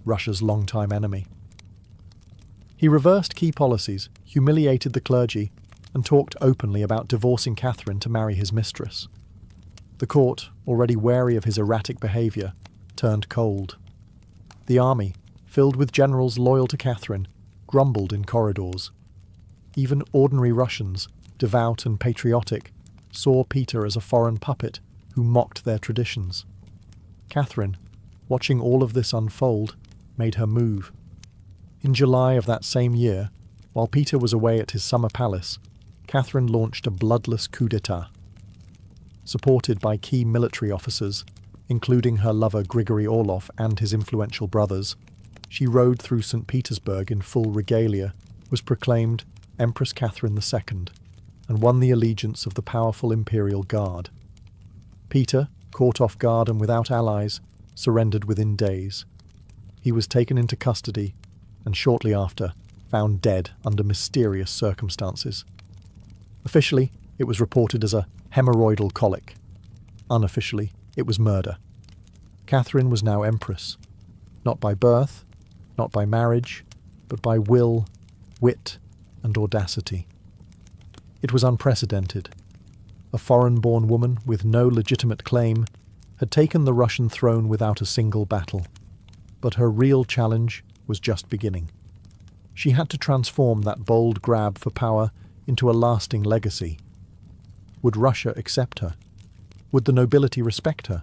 Russia's longtime enemy. He reversed key policies, humiliated the clergy, and talked openly about divorcing Catherine to marry his mistress. The court, already wary of his erratic behaviour, turned cold. The army, filled with generals loyal to Catherine, grumbled in corridors. Even ordinary Russians, devout and patriotic, saw Peter as a foreign puppet who mocked their traditions. Catherine, watching all of this unfold, made her move. In July of that same year, while Peter was away at his summer palace, Catherine launched a bloodless coup d'etat. Supported by key military officers, including her lover Grigory Orlov and his influential brothers, she rode through St. Petersburg in full regalia, was proclaimed Empress Catherine II, and won the allegiance of the powerful Imperial Guard. Peter, caught off guard and without allies, surrendered within days. He was taken into custody, and shortly after, found dead under mysterious circumstances. Officially, it was reported as a hemorrhoidal colic. Unofficially, it was murder. Catherine was now empress, not by birth, not by marriage, but by will, wit, and audacity. It was unprecedented. A foreign-born woman with no legitimate claim had taken the Russian throne without a single battle. But her real challenge was just beginning. She had to transform that bold grab for power into a lasting legacy. Would Russia accept her? Would the nobility respect her?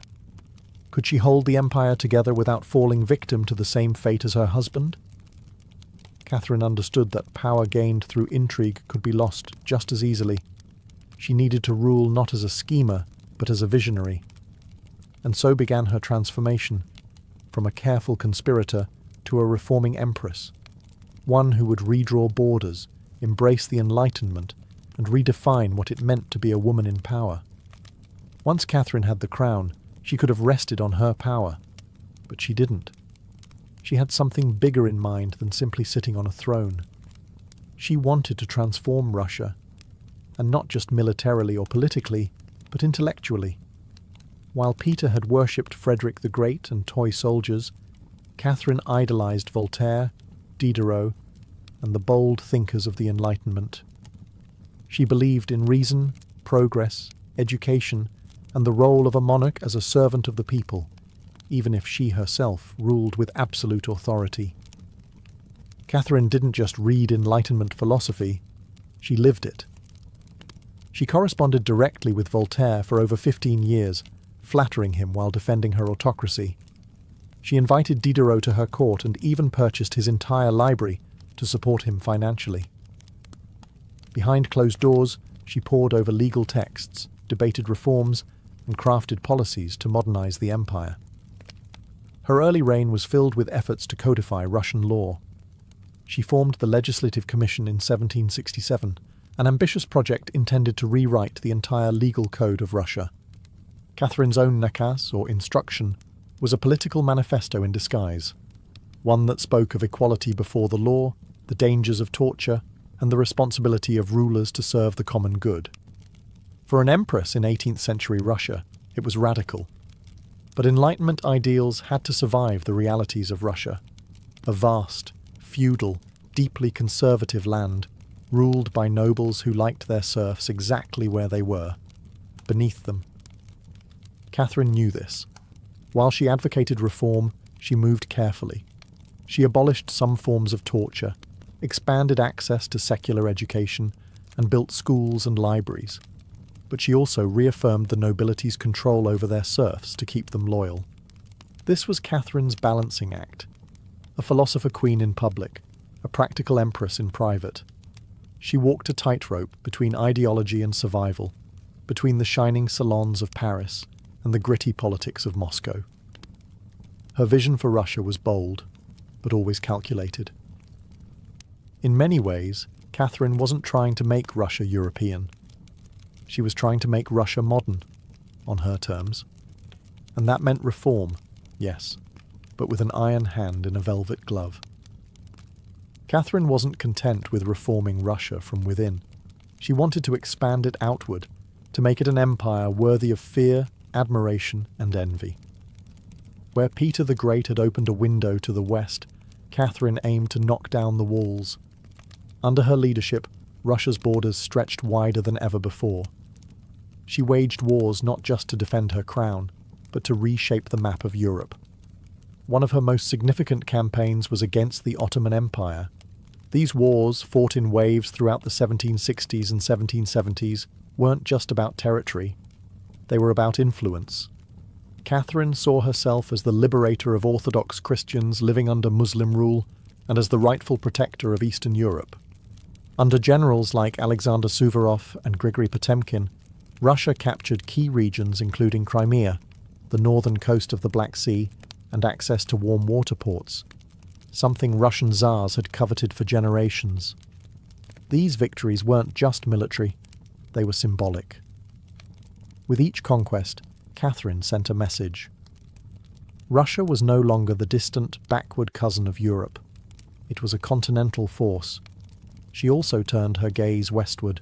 Could she hold the empire together without falling victim to the same fate as her husband? Catherine understood that power gained through intrigue could be lost just as easily. She needed to rule not as a schemer, but as a visionary. And so began her transformation, from a careful conspirator to a reforming empress, one who would redraw borders, embrace the Enlightenment, and redefine what it meant to be a woman in power. Once Catherine had the crown, she could have rested on her power, but she didn't. She had something bigger in mind than simply sitting on a throne. She wanted to transform Russia, and not just militarily or politically, but intellectually. While Peter had worshipped Frederick the Great and toy soldiers, Catherine idolized Voltaire, Diderot, and the bold thinkers of the Enlightenment. She believed in reason, progress, education, and the role of a monarch as a servant of the people, even if she herself ruled with absolute authority. Catherine didn't just read Enlightenment philosophy, she lived it. She corresponded directly with Voltaire for over 15 years, flattering him while defending her autocracy. She invited Diderot to her court and even purchased his entire library to support him financially. Behind closed doors, she pored over legal texts, debated reforms, and crafted policies to modernize the empire. Her early reign was filled with efforts to codify Russian law. She formed the Legislative Commission in 1767, an ambitious project intended to rewrite the entire legal code of Russia. Catherine's own nakaz, or instruction, was a political manifesto in disguise, one that spoke of equality before the law, the dangers of torture, and the responsibility of rulers to serve the common good. For an empress in 18th century Russia, it was radical. But Enlightenment ideals had to survive the realities of Russia, a vast, feudal, deeply conservative land, ruled by nobles who liked their serfs exactly where they were, beneath them. Catherine knew this. While she advocated reform, she moved carefully. She abolished some forms of torture, expanded access to secular education, and built schools and libraries. But she also reaffirmed the nobility's control over their serfs to keep them loyal. This was Catherine's balancing act, a philosopher queen in public, a practical empress in private. She walked a tightrope between ideology and survival, between the shining salons of Paris and the gritty politics of Moscow. Her vision for Russia was bold, but always calculated. In many ways, Catherine wasn't trying to make Russia European. She was trying to make Russia modern, on her terms. And that meant reform, yes, but with an iron hand in a velvet glove. Catherine wasn't content with reforming Russia from within. She wanted to expand it outward, to make it an empire worthy of fear, admiration, and envy. Where Peter the Great had opened a window to the west, Catherine aimed to knock down the walls. Under her leadership, Russia's borders stretched wider than ever before. She waged wars not just to defend her crown, but to reshape the map of Europe. One of her most significant campaigns was against the Ottoman Empire. These wars, fought in waves throughout the 1760s and 1770s, weren't just about territory. They were about influence. Catherine saw herself as the liberator of Orthodox Christians living under Muslim rule and as the rightful protector of Eastern Europe. Under generals like Alexander Suvorov and Grigory Potemkin, Russia captured key regions including Crimea, the northern coast of the Black Sea, and access to warm water ports, something Russian Tsars had coveted for generations. These victories weren't just military, they were symbolic. With each conquest, Catherine sent a message. Russia was no longer the distant, backward cousin of Europe. It was a continental force. She also turned her gaze westward.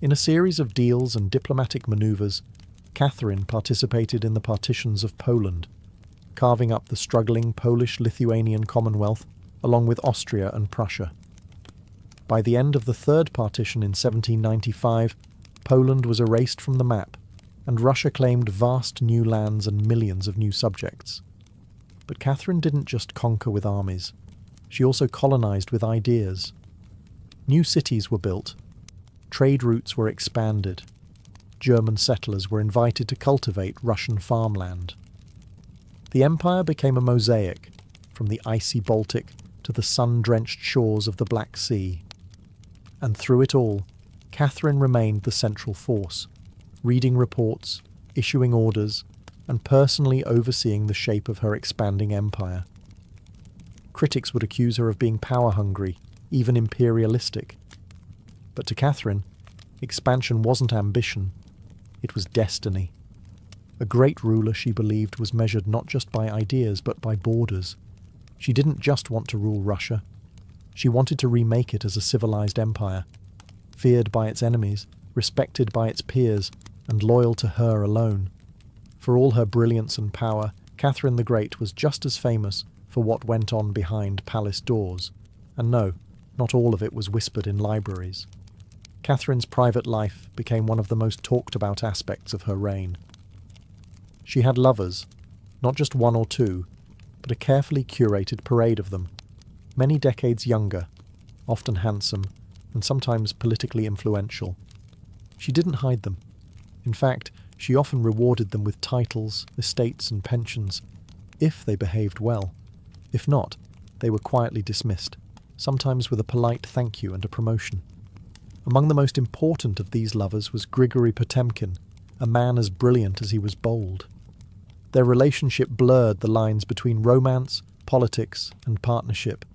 In a series of deals and diplomatic maneuvers, Catherine participated in the partitions of Poland, carving up the struggling Polish-Lithuanian Commonwealth along with Austria and Prussia. By the end of the Third Partition in 1795, Poland was erased from the map, and Russia claimed vast new lands and millions of new subjects. But Catherine didn't just conquer with armies. She also colonized with ideas. New cities were built. Trade routes were expanded. German settlers were invited to cultivate Russian farmland. The empire became a mosaic, from the icy Baltic to the sun-drenched shores of the Black Sea. And through it all, Catherine remained the central force, reading reports, issuing orders, and personally overseeing the shape of her expanding empire. Critics would accuse her of being power-hungry, even imperialistic. But to Catherine, expansion wasn't ambition, it was destiny. A great ruler, she believed, was measured not just by ideas but by borders. She didn't just want to rule Russia. She wanted to remake it as a civilized empire, feared by its enemies, respected by its peers, and loyal to her alone. For all her brilliance and power, Catherine the Great was just as famous for what went on behind palace doors. And no, not all of it was whispered in libraries. Catherine's private life became one of the most talked about aspects of her reign. She had lovers, not just one or two, but a carefully curated parade of them, many decades younger, often handsome, and sometimes politically influential. She didn't hide them. In fact, she often rewarded them with titles, estates, and pensions, if they behaved well. If not, they were quietly dismissed, sometimes with a polite thank you and a promotion. Among the most important of these lovers was Grigory Potemkin, a man as brilliant as he was bold. Their relationship blurred the lines between romance, politics, and partnership.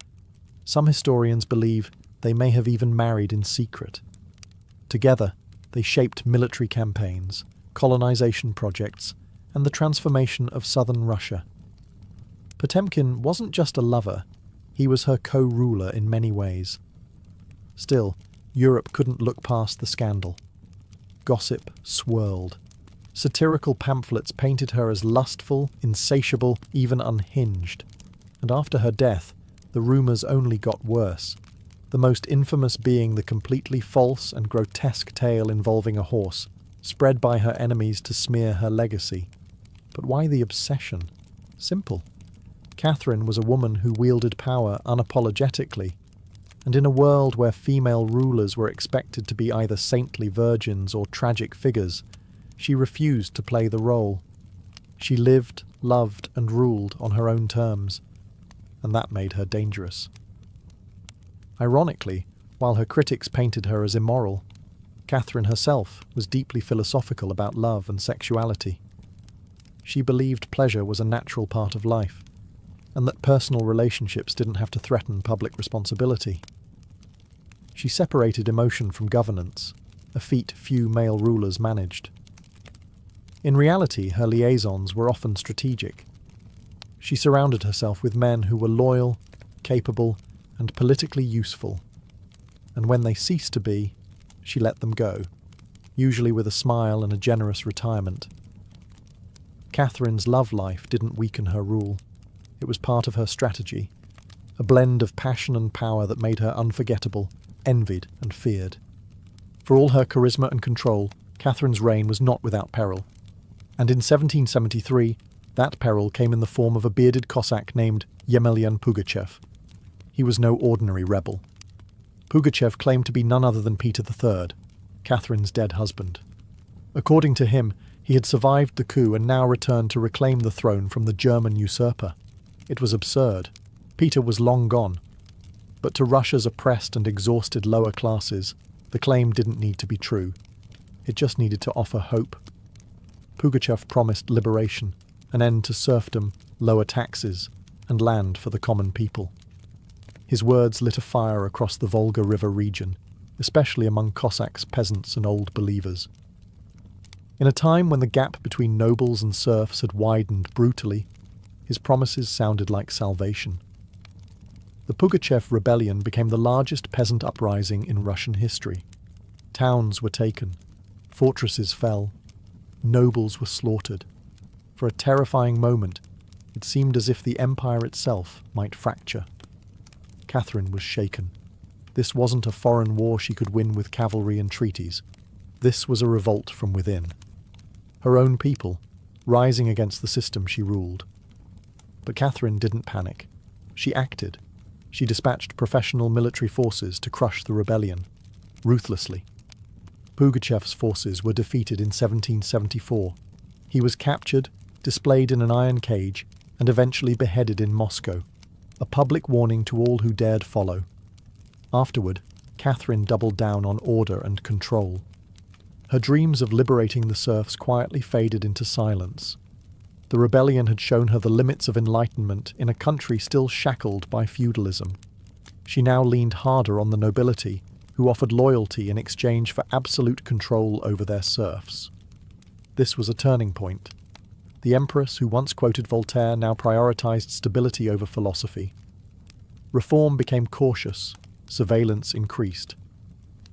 Some historians believe they may have even married in secret. Together, they shaped military campaigns, colonization projects, and the transformation of southern Russia. Potemkin wasn't just a lover, he was her co-ruler in many ways. Still, Europe couldn't look past the scandal. Gossip swirled. Satirical pamphlets painted her as lustful, insatiable, even unhinged. And after her death, the rumours only got worse, the most infamous being the completely false and grotesque tale involving a horse, spread by her enemies to smear her legacy. But why the obsession? Simple. Catherine was a woman who wielded power unapologetically, and in a world where female rulers were expected to be either saintly virgins or tragic figures, she refused to play the role. She lived, loved, and ruled on her own terms, and that made her dangerous. Ironically, while her critics painted her as immoral, Catherine herself was deeply philosophical about love and sexuality. She believed pleasure was a natural part of life, and that personal relationships didn't have to threaten public responsibility. She separated emotion from governance, a feat few male rulers managed. In reality, her liaisons were often strategic. She surrounded herself with men who were loyal, capable, and politically useful. And when they ceased to be, she let them go, usually with a smile and a generous retirement. Catherine's love life didn't weaken her rule. It was part of her strategy, a blend of passion and power that made her unforgettable, envied and feared. For all her charisma and control, Catherine's reign was not without peril. And in 1773, that peril came in the form of a bearded Cossack named Yemelyan Pugachev. He was no ordinary rebel. Pugachev claimed to be none other than Peter III, Catherine's dead husband. According to him, he had survived the coup and now returned to reclaim the throne from the German usurper. It was absurd. Peter was long gone. But to Russia's oppressed and exhausted lower classes, the claim didn't need to be true. It just needed to offer hope. Pugachev promised liberation, an end to serfdom, lower taxes, and land for the common people. His words lit a fire across the Volga River region, especially among Cossacks, peasants, and old believers. In a time when the gap between nobles and serfs had widened brutally, his promises sounded like salvation. The Pugachev rebellion became the largest peasant uprising in Russian history. Towns were taken, fortresses fell, Nobles were slaughtered. For a terrifying moment, it seemed as if the empire itself might fracture. Catherine was shaken. This wasn't a foreign war she could win with cavalry and treaties. This was a revolt from within. Her own people, rising against the system she ruled. But Catherine didn't panic. She acted. She dispatched professional military forces to crush the rebellion, ruthlessly. Pugachev's forces were defeated in 1774. He was captured, displayed in an iron cage, and eventually beheaded in Moscow, a public warning to all who dared follow. Afterward, Catherine doubled down on order and control. Her dreams of liberating the serfs quietly faded into silence. The rebellion had shown her the limits of enlightenment in a country still shackled by feudalism. She now leaned harder on the nobility, who offered loyalty in exchange for absolute control over their serfs. This was a turning point. The empress who once quoted Voltaire now prioritized stability over philosophy. Reform became cautious, surveillance increased.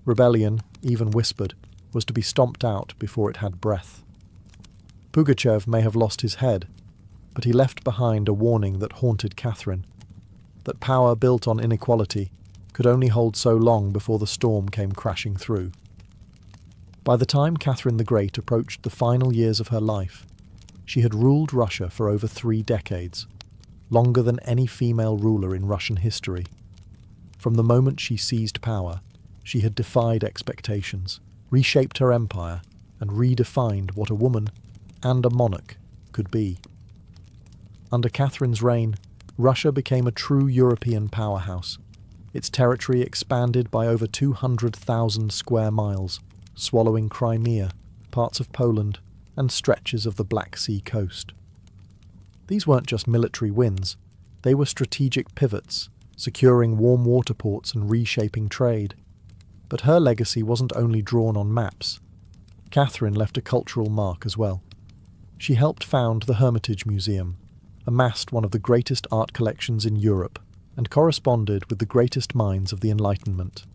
Rebellion, even whispered, was to be stomped out before it had breath. Pugachev may have lost his head, but he left behind a warning that haunted Catherine, that power built on inequality could only hold so long before the storm came crashing through. By the time Catherine the Great approached the final years of her life, she had ruled Russia for over 3 decades, longer than any female ruler in Russian history. From the moment she seized power, she had defied expectations, reshaped her empire, and redefined what a woman and a monarch could be. Under Catherine's reign, Russia became a true European powerhouse. Its territory expanded by over 200,000 square miles, swallowing Crimea, parts of Poland, and stretches of the Black Sea coast. These weren't just military wins, they were strategic pivots, securing warm water ports and reshaping trade. But her legacy wasn't only drawn on maps. Catherine left a cultural mark as well. She helped found the Hermitage Museum, amassed one of the greatest art collections in Europe, and corresponded with the greatest minds of the Enlightenment.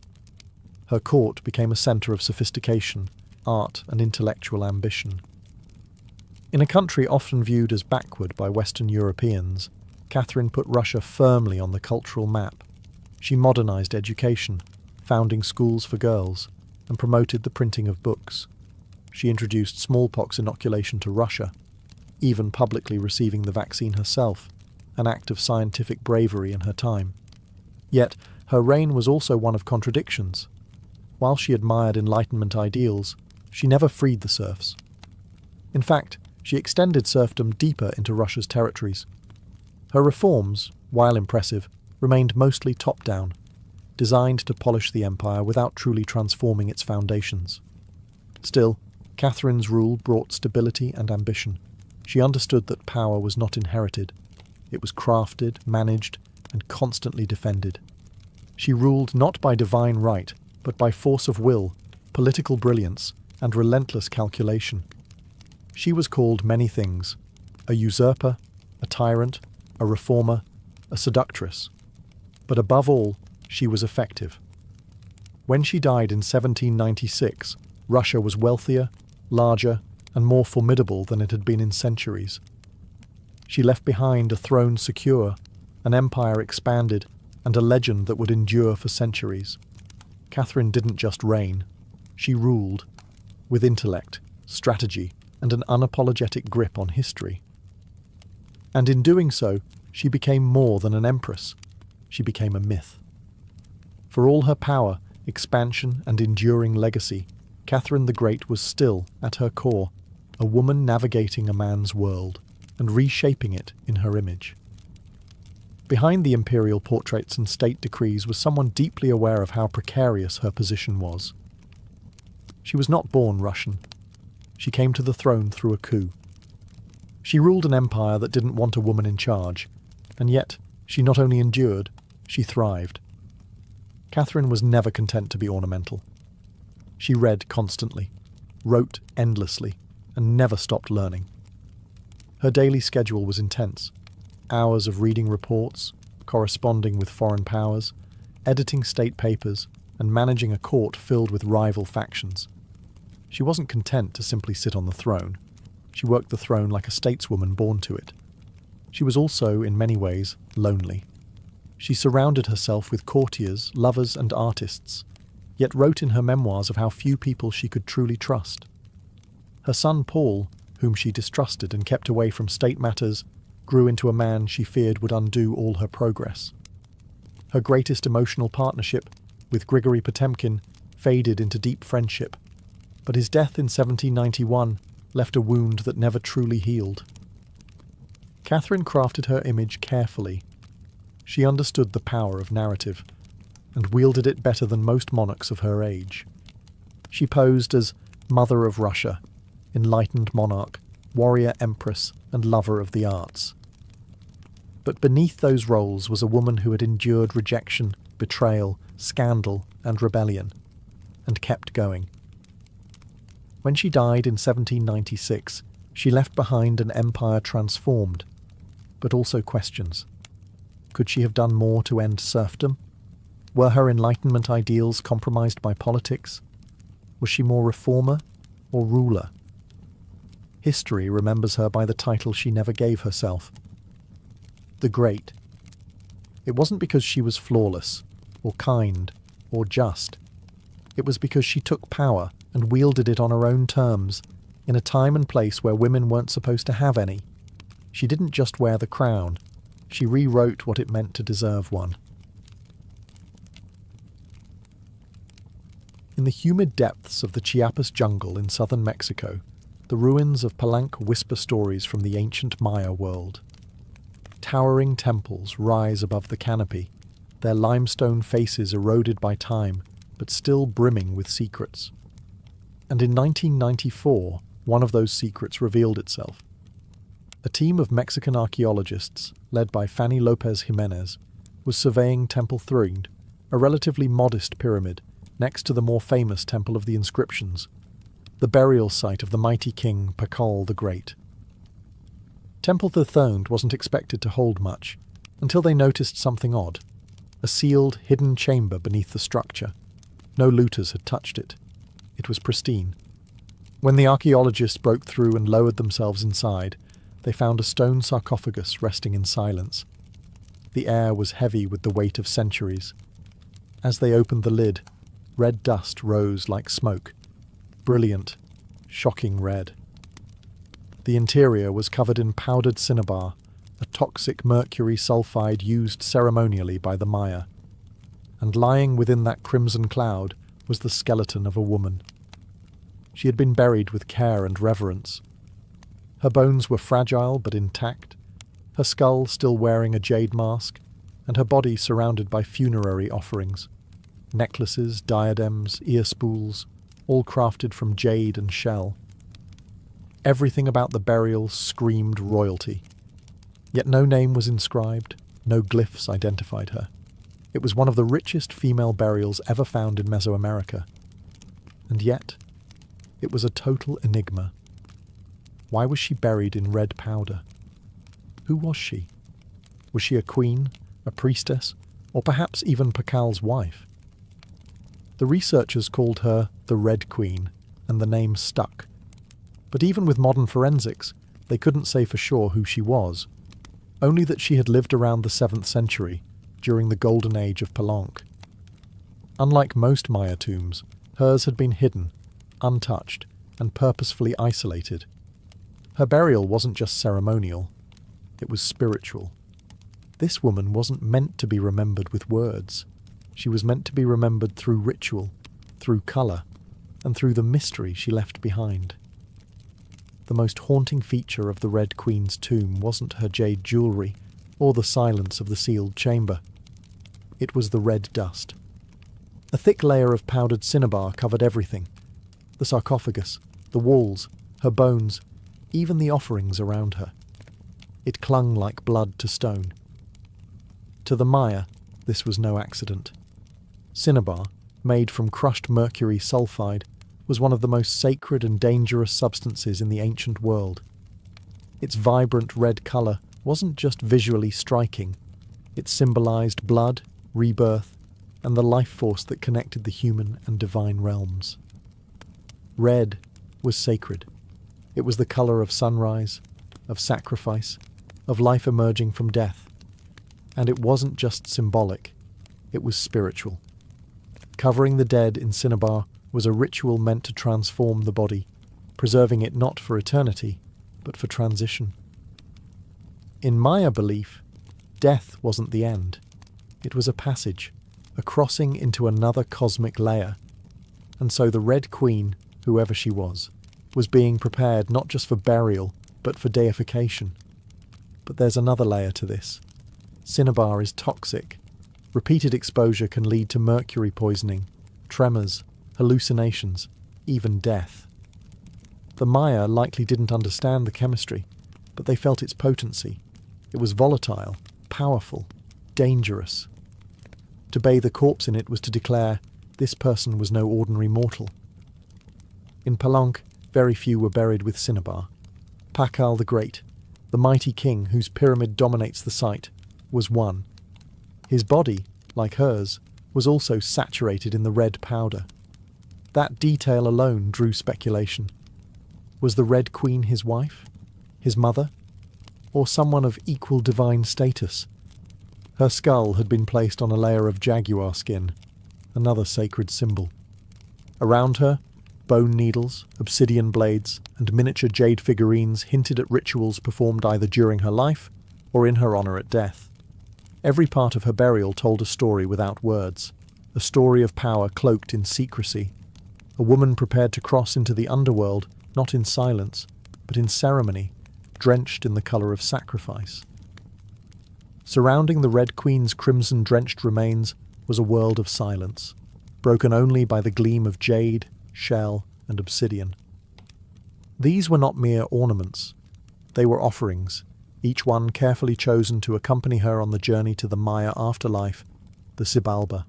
Her court became a centre of sophistication, art, and intellectual ambition. In a country often viewed as backward by Western Europeans, Catherine put Russia firmly on the cultural map. She modernised education, founding schools for girls, and promoted the printing of books. She introduced smallpox inoculation to Russia, even publicly receiving the vaccine herself, an act of scientific bravery in her time. Yet, her reign was also one of contradictions. While she admired Enlightenment ideals, she never freed the serfs. In fact, she extended serfdom deeper into Russia's territories. Her reforms, while impressive, remained mostly top-down, designed to polish the empire without truly transforming its foundations. Still, Catherine's rule brought stability and ambition. She understood that power was not inherited. It was crafted, managed, and constantly defended. She ruled not by divine right, but by force of will, political brilliance, and relentless calculation. She was called many things: a usurper, a tyrant, a reformer, a seductress. But above all, she was effective. When she died in 1796, Russia was wealthier, larger, and more formidable than it had been in centuries. She left behind a throne secure, an empire expanded, and a legend that would endure for centuries. Catherine didn't just reign, she ruled, with intellect, strategy, and an unapologetic grip on history. And in doing so, she became more than an empress. She became a myth. For all her power, expansion, and enduring legacy, Catherine the Great was still, at her core, a woman navigating a man's world and reshaping it in her image. Behind the imperial portraits and state decrees was someone deeply aware of how precarious her position was. She was not born Russian. She came to the throne through a coup. She ruled an empire that didn't want a woman in charge, and yet she not only endured, she thrived. Catherine was never content to be ornamental. She read constantly, wrote endlessly, and never stopped learning. Her daily schedule was intense. Hours of reading reports, corresponding with foreign powers, editing state papers, and managing a court filled with rival factions. She wasn't content to simply sit on the throne. She worked the throne like a stateswoman born to it. She was also, in many ways, lonely. She surrounded herself with courtiers, lovers, and artists, yet wrote in her memoirs of how few people she could truly trust. Her son Paul, whom she distrusted and kept away from state matters, grew into a man she feared would undo all her progress. Her greatest emotional partnership, with Grigory Potemkin, faded into deep friendship, but his death in 1791 left a wound that never truly healed. Catherine crafted her image carefully. She understood the power of narrative, and wielded it better than most monarchs of her age. She posed as Mother of Russia, enlightened monarch, warrior empress, and lover of the arts. But beneath those roles was a woman who had endured rejection, betrayal, scandal, and rebellion, and kept going. When she died in 1796, she left behind an empire transformed, but also questions. Could she have done more to end serfdom? Were her Enlightenment ideals compromised by politics? Was she more reformer or ruler? History remembers her by the title she never gave herself, the Great. It wasn't because she was flawless, or kind, or just. It was because she took power and wielded it on her own terms, in a time and place where women weren't supposed to have any. She didn't just wear the crown, she rewrote what it meant to deserve one. In the humid depths of the Chiapas jungle in southern Mexico, the ruins of Palenque whisper stories from the ancient Maya world. Towering temples rise above the canopy, their limestone faces eroded by time, but still brimming with secrets. And in 1994, one of those secrets revealed itself. A team of Mexican archaeologists, led by Fanny Lopez Jimenez, was surveying Temple Three, a relatively modest pyramid, next to the more famous Temple of the Inscriptions, the burial site of the mighty king Pakal the Great. Temple III wasn't expected to hold much, until they noticed something odd, a sealed, hidden chamber beneath the structure. No looters had touched it. It was pristine. When the archaeologists broke through and lowered themselves inside, they found a stone sarcophagus resting in silence. The air was heavy with the weight of centuries. As they opened the lid, red dust rose like smoke. Brilliant, shocking red. The interior was covered in powdered cinnabar, a toxic mercury sulfide used ceremonially by the Maya. And lying within that crimson cloud was the skeleton of a woman. She had been buried with care and reverence. Her bones were fragile but intact, her skull still wearing a jade mask, and her body surrounded by funerary offerings. Necklaces, diadems, ear spools, all crafted from jade and shell. Everything about the burial screamed royalty. Yet no name was inscribed, no glyphs identified her. It was one of the richest female burials ever found in Mesoamerica. And yet, it was a total enigma. Why was she buried in red powder? Who was she? Was she a queen, a priestess, or perhaps even Pakal's wife? The researchers called her the Red Queen, and the name stuck. But even with modern forensics, they couldn't say for sure who she was, only that she had lived around the 7th century, during the golden age of Palenque. Unlike most Maya tombs, hers had been hidden, untouched, and purposefully isolated. Her burial wasn't just ceremonial, it was spiritual. This woman wasn't meant to be remembered with words. She was meant to be remembered through ritual, through colour, and through the mystery she left behind. The most haunting feature of the Red Queen's tomb wasn't her jade jewellery, or the silence of the sealed chamber. It was the red dust. A thick layer of powdered cinnabar covered everything. The sarcophagus, the walls, her bones, even the offerings around her. It clung like blood to stone. To the Maya, this was no accident. Cinnabar, made from crushed mercury sulfide, was one of the most sacred and dangerous substances in the ancient world. Its vibrant red colour wasn't just visually striking, it symbolised blood, rebirth, and the life force that connected the human and divine realms. Red was sacred. It was the color of sunrise, of sacrifice, of life emerging from death. And it wasn't just symbolic, it was spiritual. Covering the dead in cinnabar was a ritual meant to transform the body, preserving it not for eternity, but for transition. In Maya belief, death wasn't the end. It was a passage, a crossing into another cosmic layer. And so the Red Queen, whoever she was being prepared not just for burial, but for deification. But there's another layer to this. Cinnabar is toxic. Repeated exposure can lead to mercury poisoning, tremors, hallucinations, even death. The Maya likely didn't understand the chemistry, but they felt its potency. It was volatile, powerful, dangerous. To bathe a corpse in it was to declare this person was no ordinary mortal. In Palenque, very few were buried with cinnabar. Pakal the Great, the mighty king whose pyramid dominates the site, was one. His body, like hers, was also saturated in the red powder. That detail alone drew speculation. Was the Red Queen his wife? His mother? Or someone of equal divine status? Her skull had been placed on a layer of jaguar skin, another sacred symbol. Around her, bone needles, obsidian blades, and miniature jade figurines hinted at rituals performed either during her life or in her honor at death. Every part of her burial told a story without words, a story of power cloaked in secrecy, a woman prepared to cross into the underworld, not in silence, but in ceremony, drenched in the colour of sacrifice. Surrounding the Red Queen's crimson-drenched remains was a world of silence, broken only by the gleam of jade, shell, and obsidian. These were not mere ornaments. They were offerings, each one carefully chosen to accompany her on the journey to the Maya afterlife, the Xibalba.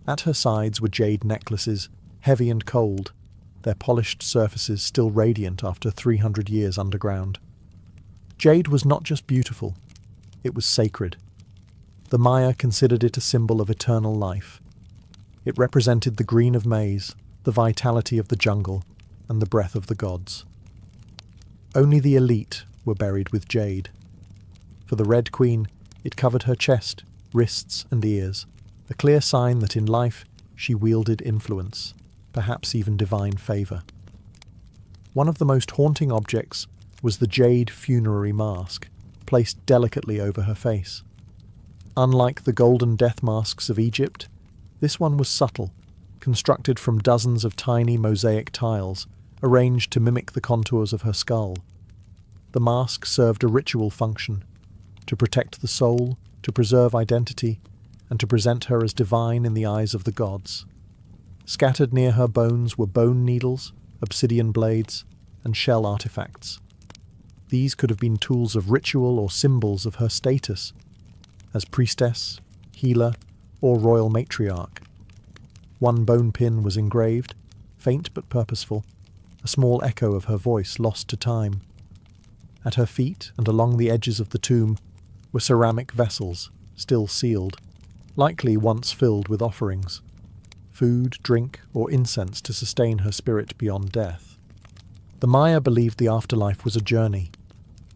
At her sides were jade necklaces, heavy and cold, their polished surfaces still radiant after 300 years underground. Jade was not just beautiful, it was sacred. The Maya considered it a symbol of eternal life. It represented the green of maize, the vitality of the jungle, and the breath of the gods. Only the elite were buried with jade. For the Red Queen, it covered her chest, wrists, and ears, a clear sign that in life she wielded influence, perhaps even divine favour. One of the most haunting objects was the jade funerary mask, placed delicately over her face. Unlike the golden death masks of Egypt, this one was subtle, constructed from dozens of tiny mosaic tiles, arranged to mimic the contours of her skull. The mask served a ritual function, to protect the soul, to preserve identity, and to present her as divine in the eyes of the gods. Scattered near her bones were bone needles, obsidian blades, and shell artifacts. These could have been tools of ritual or symbols of her status, as priestess, healer, or royal matriarch. One bone pin was engraved, faint but purposeful, a small echo of her voice lost to time. At her feet and along the edges of the tomb were ceramic vessels, still sealed, likely once filled with offerings, food, drink, or incense to sustain her spirit beyond death. The Maya believed the afterlife was a journey,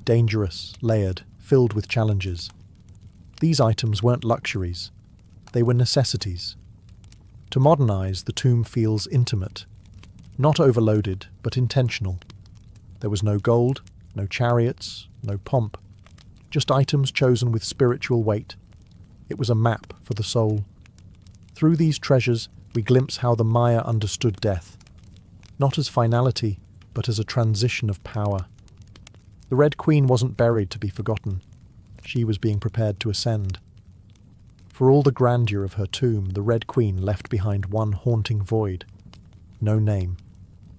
dangerous, layered, filled with challenges. These items weren't luxuries, they were necessities. To modernize, the tomb feels intimate, not overloaded, but intentional. There was no gold, no chariots, no pomp, just items chosen with spiritual weight. It was a map for the soul. Through these treasures, we glimpse how the Maya understood death, not as finality, but as a transition of power. The Red Queen wasn't buried to be forgotten. She was being prepared to ascend. For all the grandeur of her tomb, the Red Queen left behind one haunting void. No name.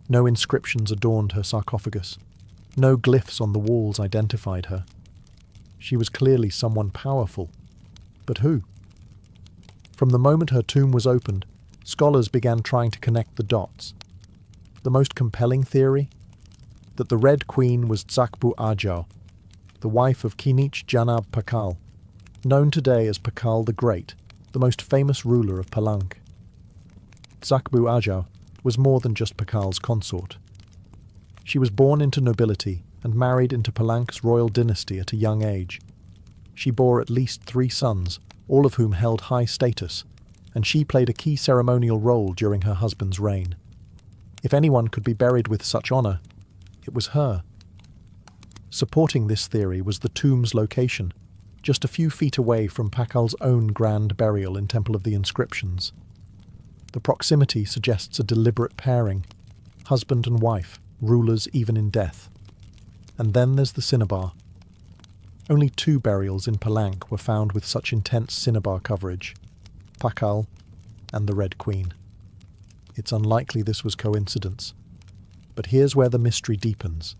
No inscriptions adorned her sarcophagus. No glyphs on the walls identified her. She was clearly someone powerful. But who? From the moment her tomb was opened, scholars began trying to connect the dots. The most compelling theory? That the Red Queen was Zakbu Ajau, the wife of Kinich Janab Pakal, known today as Pakal the Great, the most famous ruler of Palenque. Zakbu Ajau was more than just Pakal's consort. She was born into nobility and married into Palank's royal dynasty at a young age. She bore at least 3 sons, all of whom held high status, and she played a key ceremonial role during her husband's reign. If anyone could be buried with such honor, it was her. Supporting this theory was the tomb's location, just a few feet away from Pakal's own grand burial in Temple of the Inscriptions. The proximity suggests a deliberate pairing, husband and wife, rulers even in death. And then there's the cinnabar. Only 2 burials in Palank were found with such intense cinnabar coverage, Pakal and the Red Queen. It's unlikely this was coincidence. But here's where the mystery deepens.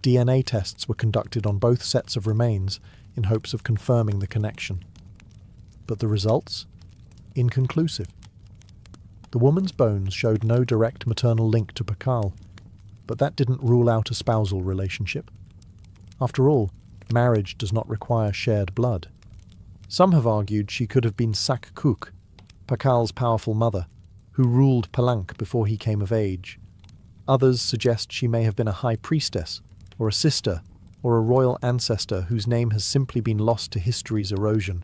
DNA tests were conducted on both sets of remains in hopes of confirming the connection. But the results? Inconclusive. The woman's bones showed no direct maternal link to Pakal, but that didn't rule out a spousal relationship. After all, marriage does not require shared blood. Some have argued she could have been Sakkuk, Pakal's powerful mother, who ruled Palank before he came of age. Others suggest she may have been a high priestess, or a sister, or a royal ancestor whose name has simply been lost to history's erosion.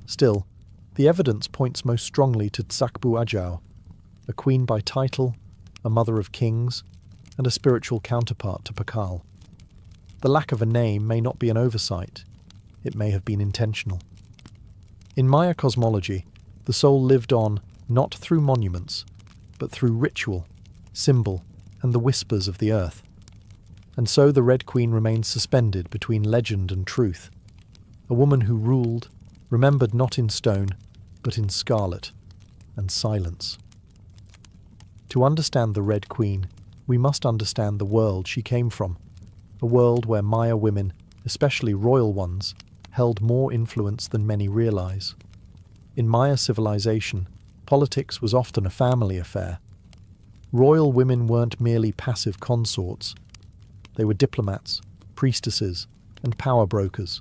Still, the evidence points most strongly to Tsakbu Ajau, a queen by title, a mother of kings, and a spiritual counterpart to Pakal. The lack of a name may not be an oversight. It may have been intentional. In Maya cosmology, the soul lived on not through monuments, but through ritual, symbol, and the whispers of the earth. And so the Red Queen remains suspended between legend and truth, a woman who ruled, remembered not in stone, but in scarlet and silence. To understand the Red Queen, we must understand the world she came from, a world where Maya women, especially royal ones, held more influence than many realize. In Maya civilization, politics was often a family affair. Royal women weren't merely passive consorts. They were diplomats, priestesses, and power brokers.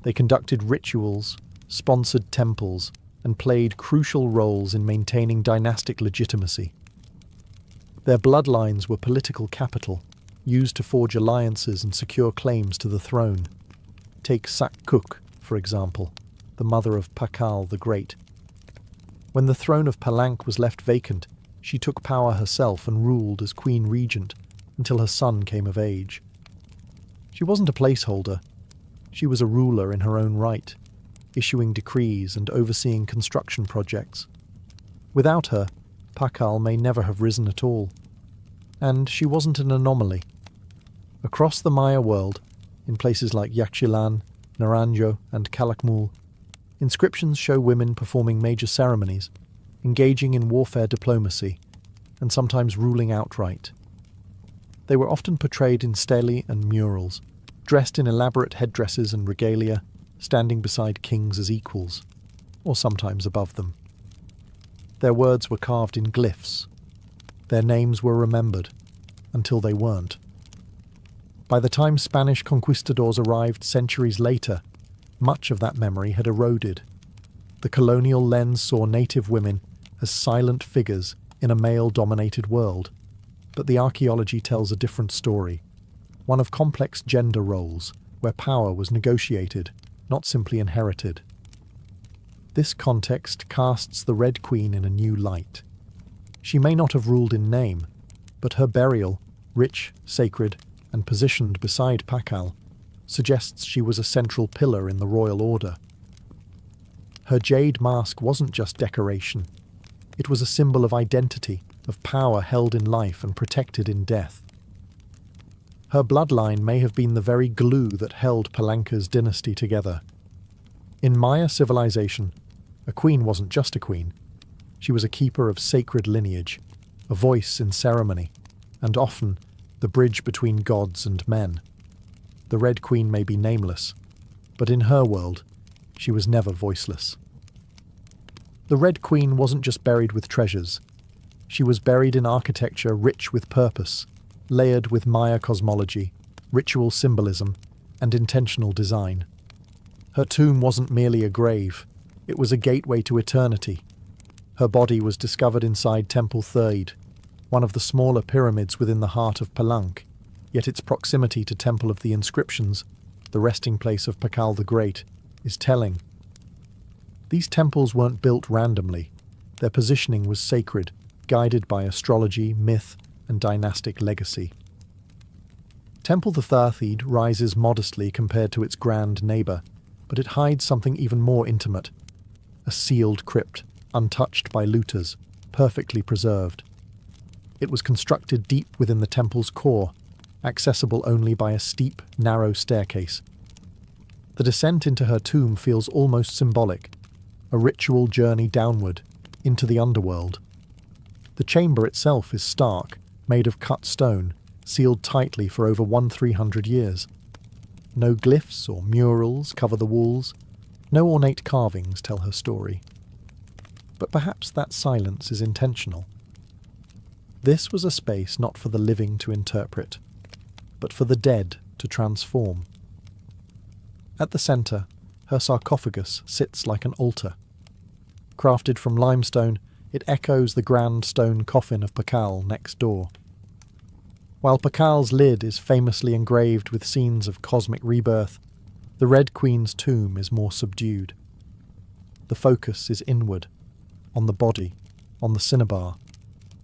They conducted rituals, sponsored temples, and played crucial roles in maintaining dynastic legitimacy. Their bloodlines were political capital, used to forge alliances and secure claims to the throne. Take Sakkuk, for example, the mother of Pakal the Great. When the throne of Palank was left vacant, she took power herself and ruled as queen regent until her son came of age. She wasn't a placeholder. She was a ruler in her own right, issuing decrees and overseeing construction projects. Without her, Pakal may never have risen at all. And she wasn't an anomaly. Across the Maya world, in places like Yaxchilan, Naranjo, and Calakmul, inscriptions show women performing major ceremonies, engaging in warfare diplomacy, and sometimes ruling outright. They were often portrayed in stelae and murals, dressed in elaborate headdresses and regalia, standing beside kings as equals, or sometimes above them. Their words were carved in glyphs. Their names were remembered, until they weren't. By the time Spanish conquistadors arrived centuries later, much of that memory had eroded. The colonial lens saw native women as silent figures in a male-dominated world, but the archaeology tells a different story, one of complex gender roles, where power was negotiated, not simply inherited. This context casts the Red Queen in a new light. She may not have ruled in name, but her burial, rich, sacred, and positioned beside Pakal, suggests she was a central pillar in the royal order. Her jade mask wasn't just decoration. It was a symbol of identity, of power held in life and protected in death. Her bloodline may have been the very glue that held Palanka's dynasty together. In Maya civilization, a queen wasn't just a queen. She was a keeper of sacred lineage, a voice in ceremony, and often the bridge between gods and men. The Red Queen may be nameless, but in her world, she was never voiceless. The Red Queen wasn't just buried with treasures. She was buried in architecture rich with purpose, layered with Maya cosmology, ritual symbolism, and intentional design. Her tomb wasn't merely a grave, it was a gateway to eternity. Her body was discovered inside Temple Third, one of the smaller pyramids within the heart of Palenque, yet its proximity to Temple of the Inscriptions, the resting place of Pakal the Great, is telling. These temples weren't built randomly. Their positioning was sacred, guided by astrology, myth, and dynastic legacy. Temple the Thirthiid rises modestly compared to its grand neighbour, but it hides something even more intimate. A sealed crypt, untouched by looters, perfectly preserved. It was constructed deep within the temple's core, accessible only by a steep, narrow staircase. The descent into her tomb feels almost symbolic, a ritual journey downward, into the underworld. The chamber itself is stark, made of cut stone, sealed tightly for over 1,300 years. No glyphs or murals cover the walls, no ornate carvings tell her story. But perhaps that silence is intentional. This was a space not for the living to interpret, but for the dead to transform. At the centre, her sarcophagus sits like an altar. Crafted from limestone, it echoes the grand stone coffin of Pakal next door. While Pakal's lid is famously engraved with scenes of cosmic rebirth, the Red Queen's tomb is more subdued. The focus is inward, on the body, on the cinnabar,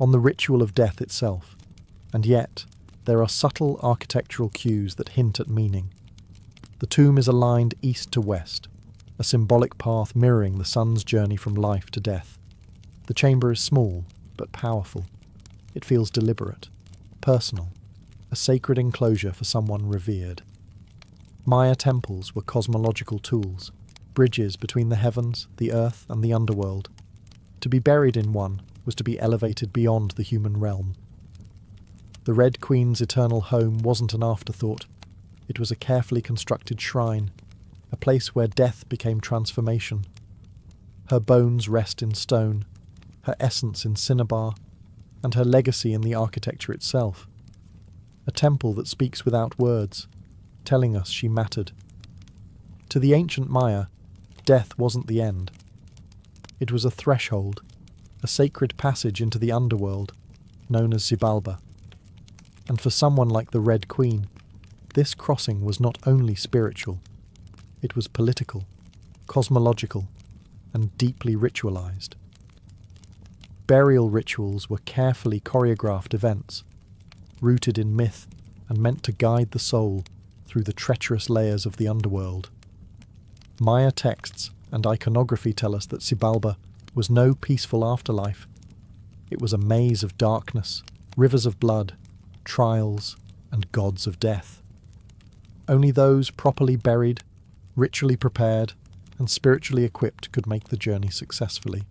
on the ritual of death itself, and yet there are subtle architectural cues that hint at meaning. The tomb is aligned east to west, a symbolic path mirroring the sun's journey from life to death. The chamber is small, but powerful. It feels deliberate, personal, a sacred enclosure for someone revered. Maya temples were cosmological tools, bridges between the heavens, the earth, and the underworld. To be buried in one was to be elevated beyond the human realm. The Red Queen's eternal home wasn't an afterthought. It was a carefully constructed shrine, a place where death became transformation. Her bones rest in stone, her essence in cinnabar, and her legacy in the architecture itself. A temple that speaks without words, telling us she mattered. To the ancient Maya, death wasn't the end. It was a threshold, a sacred passage into the underworld, known as Xibalba. And for someone like the Red Queen, this crossing was not only spiritual, it was political, cosmological, and deeply ritualized. Burial rituals were carefully choreographed events, rooted in myth and meant to guide the soul through the treacherous layers of the underworld. Maya texts and iconography tell us that Xibalba was no peaceful afterlife. It was a maze of darkness, rivers of blood, trials, and gods of death. Only those properly buried, ritually prepared, and spiritually equipped could make the journey successfully.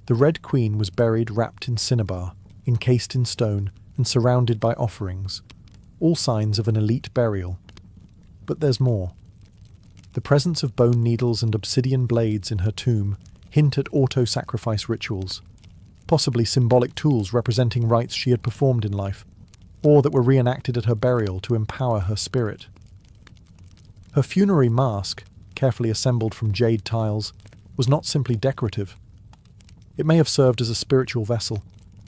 The Red Queen was buried wrapped in cinnabar, encased in stone, and surrounded by offerings, all signs of an elite burial. But there's more. The presence of bone needles and obsidian blades in her tomb hint at auto-sacrifice rituals, possibly symbolic tools representing rites she had performed in life, or that were reenacted at her burial to empower her spirit. Her funerary mask, carefully assembled from jade tiles, was not simply decorative. It may have served as a spiritual vessel,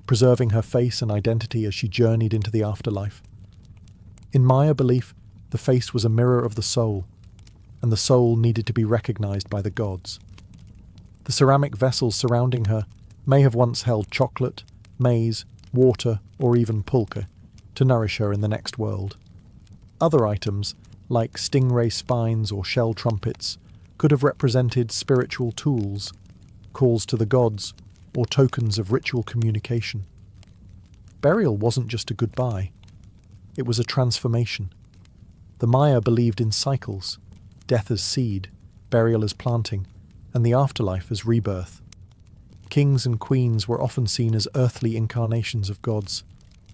preserving her face and identity as she journeyed into the afterlife. In Maya belief, the face was a mirror of the soul, and the soul needed to be recognized by the gods. The ceramic vessels surrounding her may have once held chocolate, maize, water, or even pulque, to nourish her in the next world. Other items, like stingray spines or shell trumpets, could have represented spiritual tools, calls to the gods, or tokens of ritual communication. Burial wasn't just a goodbye. It was a transformation. The Maya believed in cycles, death as seed, burial as planting, and the afterlife as rebirth. Kings and queens were often seen as earthly incarnations of gods,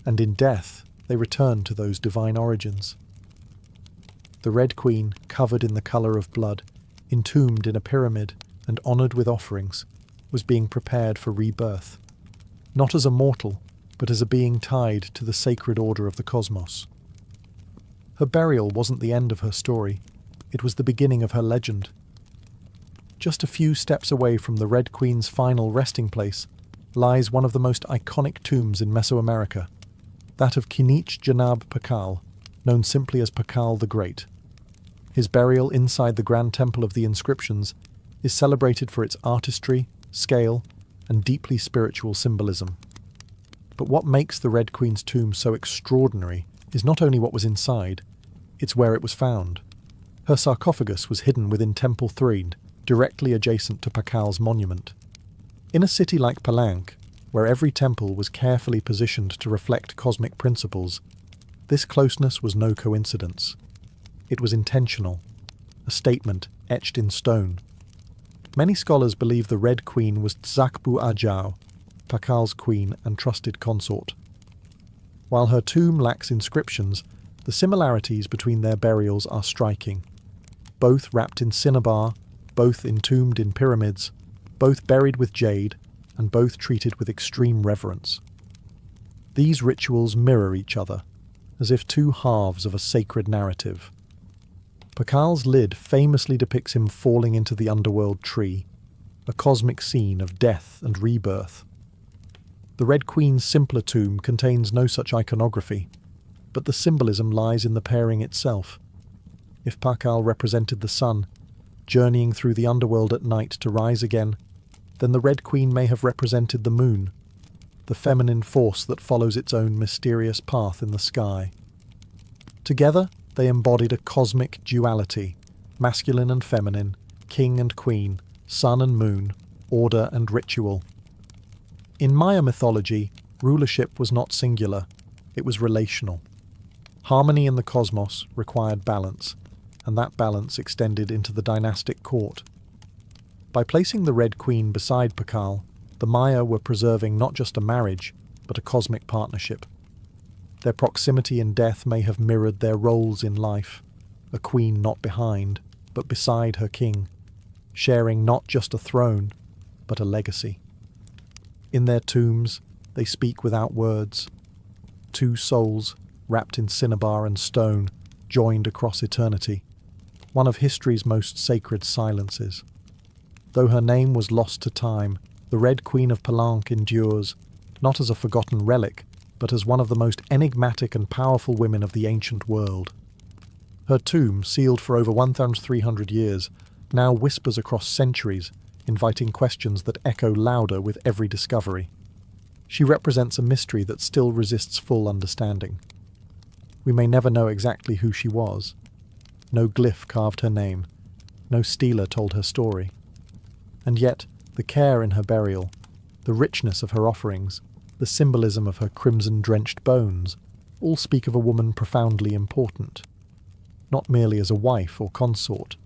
and in death they returned to those divine origins. The Red Queen, covered in the colour of blood, entombed in a pyramid and honoured with offerings, was being prepared for rebirth, not as a mortal, but as a being tied to the sacred order of the cosmos. Her burial wasn't the end of her story, it was the beginning of her legend. Just a few steps away from the Red Queen's final resting place, lies one of the most iconic tombs in Mesoamerica, that of Kinich Janab Pakal, known simply as Pakal the Great. His burial inside the Grand Temple of the Inscriptions is celebrated for its artistry, scale, and deeply spiritual symbolism. But what makes the Red Queen's tomb so extraordinary is not only what was inside, it's where it was found. Her sarcophagus was hidden within Temple 3, directly adjacent to Pakal's monument. In a city like Palenque, where every temple was carefully positioned to reflect cosmic principles, this closeness was no coincidence. It was intentional, a statement etched in stone. Many scholars believe the Red Queen was Tzakbu Ajao, Pakal's queen and trusted consort. While her tomb lacks inscriptions, the similarities between their burials are striking. Both wrapped in cinnabar, both entombed in pyramids, both buried with jade, and both treated with extreme reverence. These rituals mirror each other, as if two halves of a sacred narrative. Pakal's lid famously depicts him falling into the underworld tree, a cosmic scene of death and rebirth. The Red Queen's simpler tomb contains no such iconography, but the symbolism lies in the pairing itself. If Pakal represented the sun, journeying through the underworld at night to rise again, then the Red Queen may have represented the moon, the feminine force that follows its own mysterious path in the sky. Together, they embodied a cosmic duality, masculine and feminine, king and queen, sun and moon, order and ritual. In Maya mythology, rulership was not singular, it was relational. Harmony in the cosmos required balance, and that balance extended into the dynastic court. By placing the Red Queen beside Pakal, the Maya were preserving not just a marriage, but a cosmic partnership. Their proximity in death may have mirrored their roles in life, a queen not behind, but beside her king, sharing not just a throne, but a legacy. In their tombs, they speak without words. Two souls, wrapped in cinnabar and stone, joined across eternity, one of history's most sacred silences. Though her name was lost to time, the Red Queen of Palenque endures, not as a forgotten relic, but as one of the most enigmatic and powerful women of the ancient world. Her tomb, sealed for over 1,300 years, now whispers across centuries, inviting questions that echo louder with every discovery. She represents a mystery that still resists full understanding. We may never know exactly who she was. No glyph carved her name. No stela told her story. And yet, the care in her burial, the richness of her offerings, the symbolism of her crimson-drenched bones, all speak of a woman profoundly important. Not merely as a wife or consort,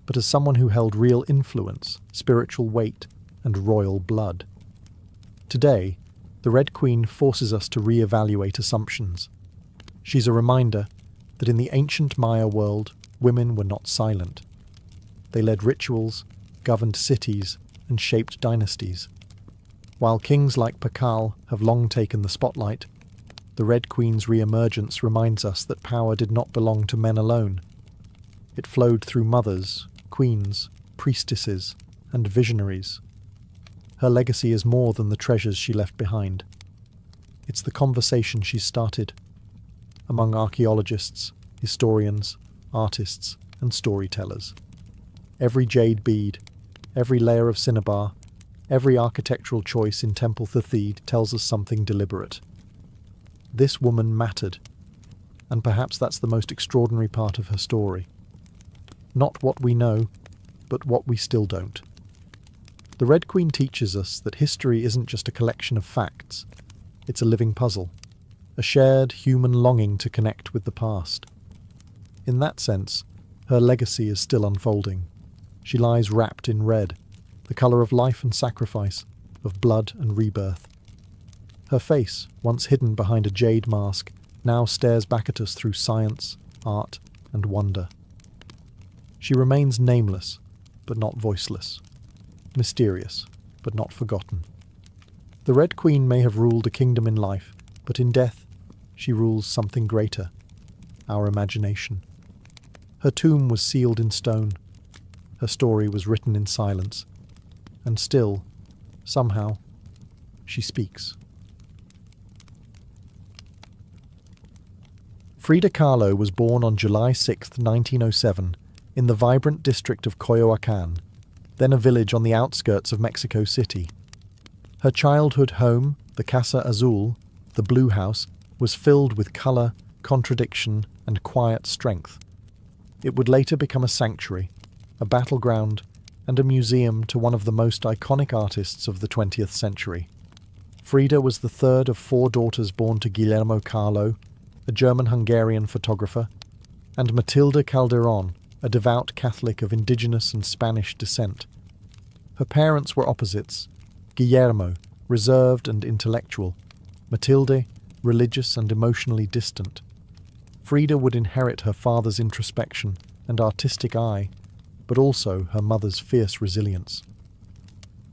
but as someone who held real influence, spiritual weight, and royal blood. Today, the Red Queen forces us to re-evaluate assumptions. She's a reminder that in the ancient Maya world, women were not silent. They led rituals, governed cities, and shaped dynasties. While kings like Pakal have long taken the spotlight, the Red Queen's re-emergence reminds us that power did not belong to men alone. It flowed through mothers, queens, priestesses, and visionaries. Her legacy is more than the treasures she left behind. It's the conversation she started among archaeologists, historians, artists, and storytellers. Every jade bead, every layer of cinnabar, every architectural choice in Temple Thathid tells us something deliberate. This woman mattered, and perhaps that's the most extraordinary part of her story. Not what we know, but what we still don't. The Red Queen teaches us that history isn't just a collection of facts, it's a living puzzle, a shared human longing to connect with the past. In that sense, her legacy is still unfolding. She lies wrapped in red, the colour of life and sacrifice, of blood and rebirth. Her face, once hidden behind a jade mask, now stares back at us through science, art, and wonder. She remains nameless, but not voiceless. Mysterious, but not forgotten. The Red Queen may have ruled a kingdom in life, but in death, she rules something greater, our imagination. Her tomb was sealed in stone. Her story was written in silence. And still, somehow, she speaks. Frida Kahlo was born on July 6, 1907, in the vibrant district of Coyoacán, then a village on the outskirts of Mexico City. Her childhood home, the Casa Azul, the Blue House, was filled with colour, contradiction, and quiet strength. It would later become a sanctuary, a battleground, and a museum to one of the most iconic artists of the 20th century. Frida was the third of 4 daughters born to Guillermo Kahlo, a German-Hungarian photographer, and Matilde Calderón, a devout Catholic of indigenous and Spanish descent. Her parents were opposites: Guillermo, reserved and intellectual; Matilde, religious and emotionally distant. Frida would inherit her father's introspection and artistic eye, but also her mother's fierce resilience.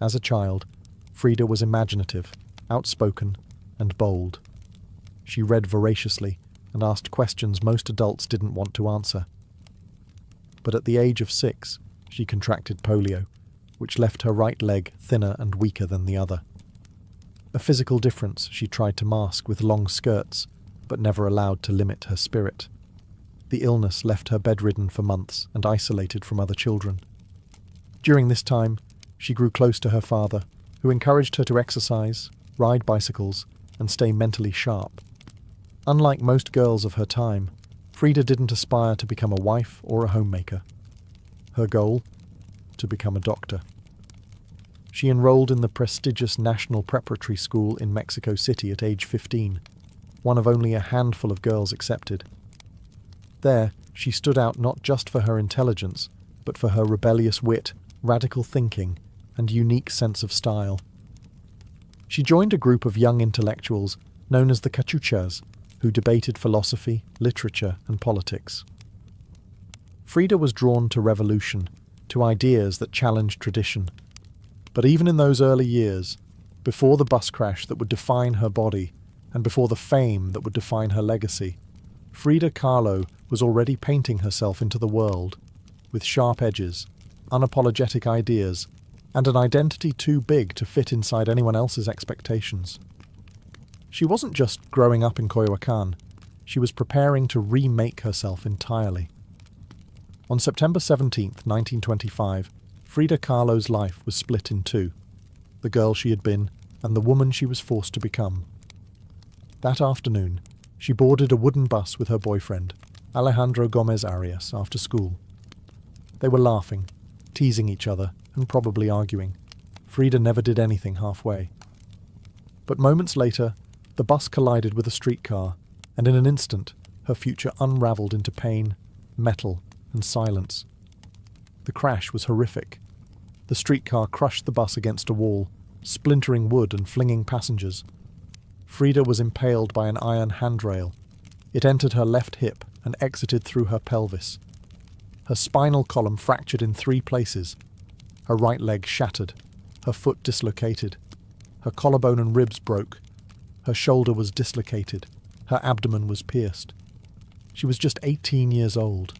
As a child, Frida was imaginative, outspoken, and bold. She read voraciously and asked questions most adults didn't want to answer. But at the age of 6, she contracted polio, which left her right leg thinner and weaker than the other. A physical difference she tried to mask with long skirts, but never allowed to limit her spirit. The illness left her bedridden for months and isolated from other children. During this time, she grew close to her father, who encouraged her to exercise, ride bicycles, and stay mentally sharp. Unlike most girls of her time, Frida didn't aspire to become a wife or a homemaker. Her goal? To become a doctor. She enrolled in the prestigious National Preparatory School in Mexico City at age 15, one of only a handful of girls accepted. There, she stood out not just for her intelligence, but for her rebellious wit, radical thinking, and unique sense of style. She joined a group of young intellectuals known as the Cachuchas, who debated philosophy, literature, and politics. Frida was drawn to revolution, to ideas that challenged tradition. But even in those early years, before the bus crash that would define her body, and before the fame that would define her legacy, Frida Kahlo was already painting herself into the world, with sharp edges, unapologetic ideas, and an identity too big to fit inside anyone else's expectations. She wasn't just growing up in Coyoacán, she was preparing to remake herself entirely. On September 17, 1925, Frida Kahlo's life was split in two: the girl she had been and the woman she was forced to become. That afternoon, she boarded a wooden bus with her boyfriend, Alejandro Gomez Arias, after school. They were laughing, teasing each other, and probably arguing. Frida never did anything halfway. But moments later, the bus collided with a streetcar, and in an instant, her future unravelled into pain, metal, and silence. The crash was horrific. The streetcar crushed the bus against a wall, splintering wood and flinging passengers. Frida was impaled by an iron handrail. It entered her left hip and exited through her pelvis. Her spinal column fractured in 3 places. Her right leg shattered, her foot dislocated. Her collarbone and ribs broke. Her shoulder was dislocated. Her abdomen was pierced. She was just 18 years old.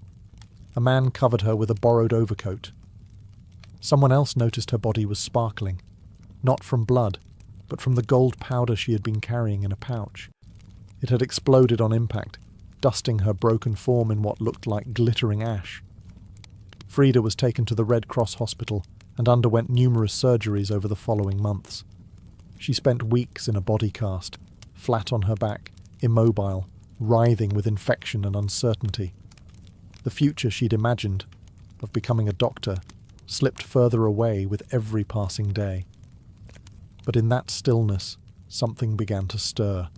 A man covered her with a borrowed overcoat. Someone else noticed her body was sparkling, not from blood, but from the gold powder she had been carrying in a pouch. It had exploded on impact, dusting her broken form in what looked like glittering ash. Frida was taken to the Red Cross hospital and underwent numerous surgeries over the following months. She spent weeks in a body cast, flat on her back, immobile, writhing with infection and uncertainty. The future she'd imagined, of becoming a doctor, slipped further away with every passing day. But in that stillness, something began to stir.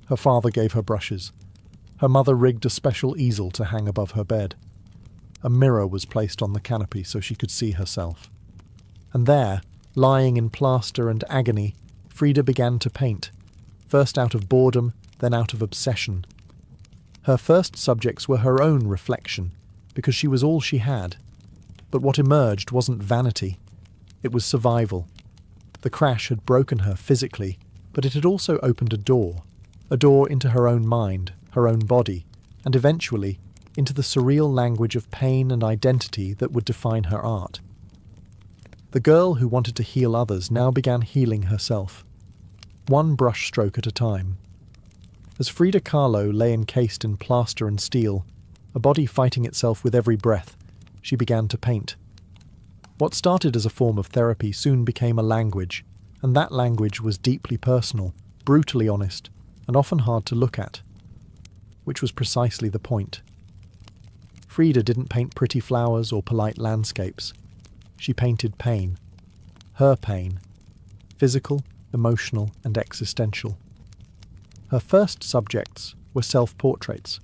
Her father gave her brushes. Her mother rigged a special easel to hang above her bed. A mirror was placed on the canopy so she could see herself. And there, lying in plaster and agony, Frida began to paint, first out of boredom, then out of obsession. Her first subjects were her own reflection, because she was all she had. But what emerged wasn't vanity. It was survival. The crash had broken her physically, but it had also opened a door into her own mind, her own body, and eventually into the surreal language of pain and identity that would define her art. The girl who wanted to heal others now began healing herself. one brush stroke at a time. As Frida Kahlo lay encased in plaster and steel, a body fighting itself with every breath, she began to paint. What started as a form of therapy soon became a language, and that language was deeply personal, brutally honest, and often hard to look at. Which was precisely the point. Frida didn't paint pretty flowers or polite landscapes. She painted pain. Her pain. Physical, emotional, and existential. Her first subjects were self-portraits,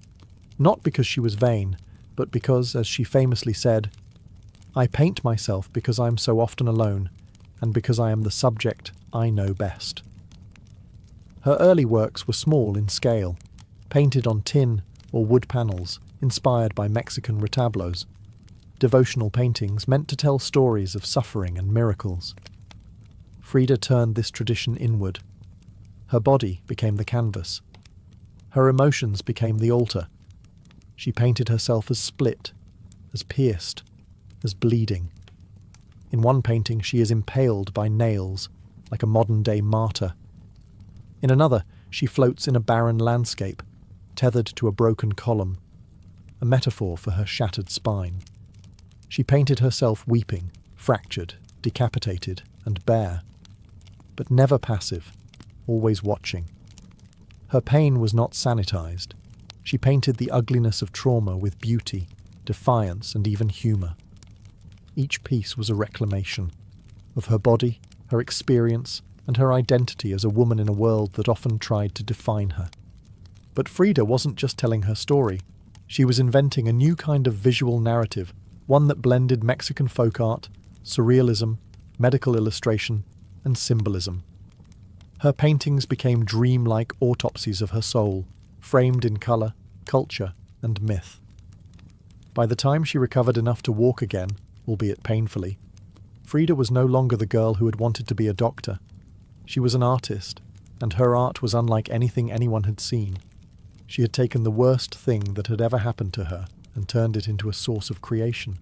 not because she was vain, but because, as she famously said, "I paint myself because I am so often alone, and because I am the subject I know best." Her early works were small in scale, painted on tin or wood panels, inspired by Mexican retablos, devotional paintings meant to tell stories of suffering and miracles. Frida turned this tradition inward. Her body became the canvas. Her emotions became the altar. She painted herself as split, as pierced, as bleeding. In one painting she is impaled by nails, like a modern-day martyr. In another, she floats in a barren landscape, tethered to a broken column, a metaphor for her shattered spine. She painted herself weeping, fractured, decapitated, and bare, but never passive, always watching. Her pain was not sanitized. She painted the ugliness of trauma with beauty, defiance, and even humor. Each piece was a reclamation of her body, her experience, and her identity as a woman in a world that often tried to define her. But Frida wasn't just telling her story. She was inventing a new kind of visual narrative, one that blended Mexican folk art, surrealism, medical illustration, and symbolism. Her paintings became dreamlike autopsies of her soul, framed in color, culture, and myth. By the time she recovered enough to walk again, albeit painfully, Frida was no longer the girl who had wanted to be a doctor. She was an artist, and her art was unlike anything anyone had seen. She had taken the worst thing that had ever happened to her and turned it into a source of creation.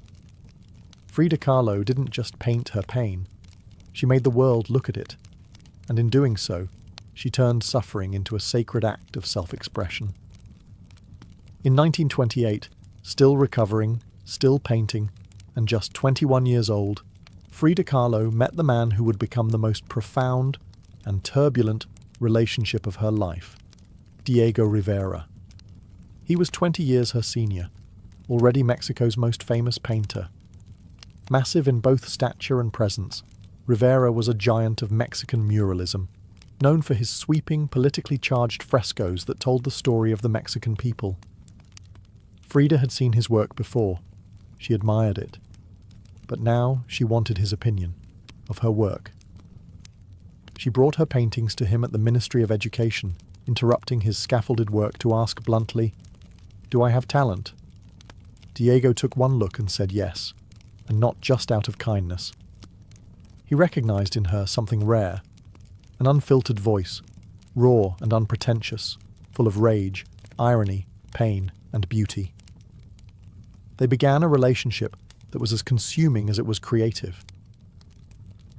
Frida Kahlo didn't just paint her pain. She made the world look at it, and in doing so, she turned suffering into a sacred act of self-expression. In 1928, still recovering, still painting, and just 21 years old, Frida Kahlo met the man who would become the most profound and turbulent relationship of her life, Diego Rivera. He was 20 years her senior, already Mexico's most famous painter. Massive in both stature and presence, Rivera was a giant of Mexican muralism, known for his sweeping, politically charged frescoes that told the story of the Mexican people. Frida had seen his work before. She admired it. But now she wanted his opinion of her work. She brought her paintings to him at the Ministry of Education, interrupting his scaffolded work to ask bluntly, "Do I have talent?" Diego took one look and said yes, and not just out of kindness. He recognized in her something rare, an unfiltered voice, raw and unpretentious, full of rage, irony, pain, and beauty. They began a relationship that was as consuming as it was creative.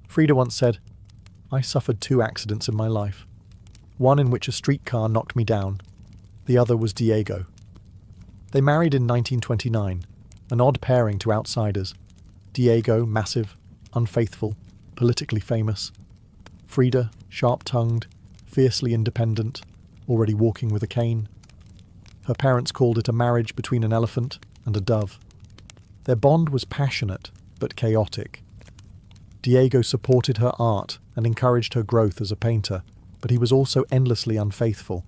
Frida once said, "I suffered 2 accidents in my life, one in which a streetcar knocked me down, the other was Diego." They married in 1929, an odd pairing to outsiders. Diego, massive, unfaithful, politically famous. Frida, sharp-tongued, fiercely independent, already walking with a cane. Her parents called it a marriage between an elephant and a dove. Their bond was passionate, but chaotic. Diego supported her art and encouraged her growth as a painter, but he was also endlessly unfaithful,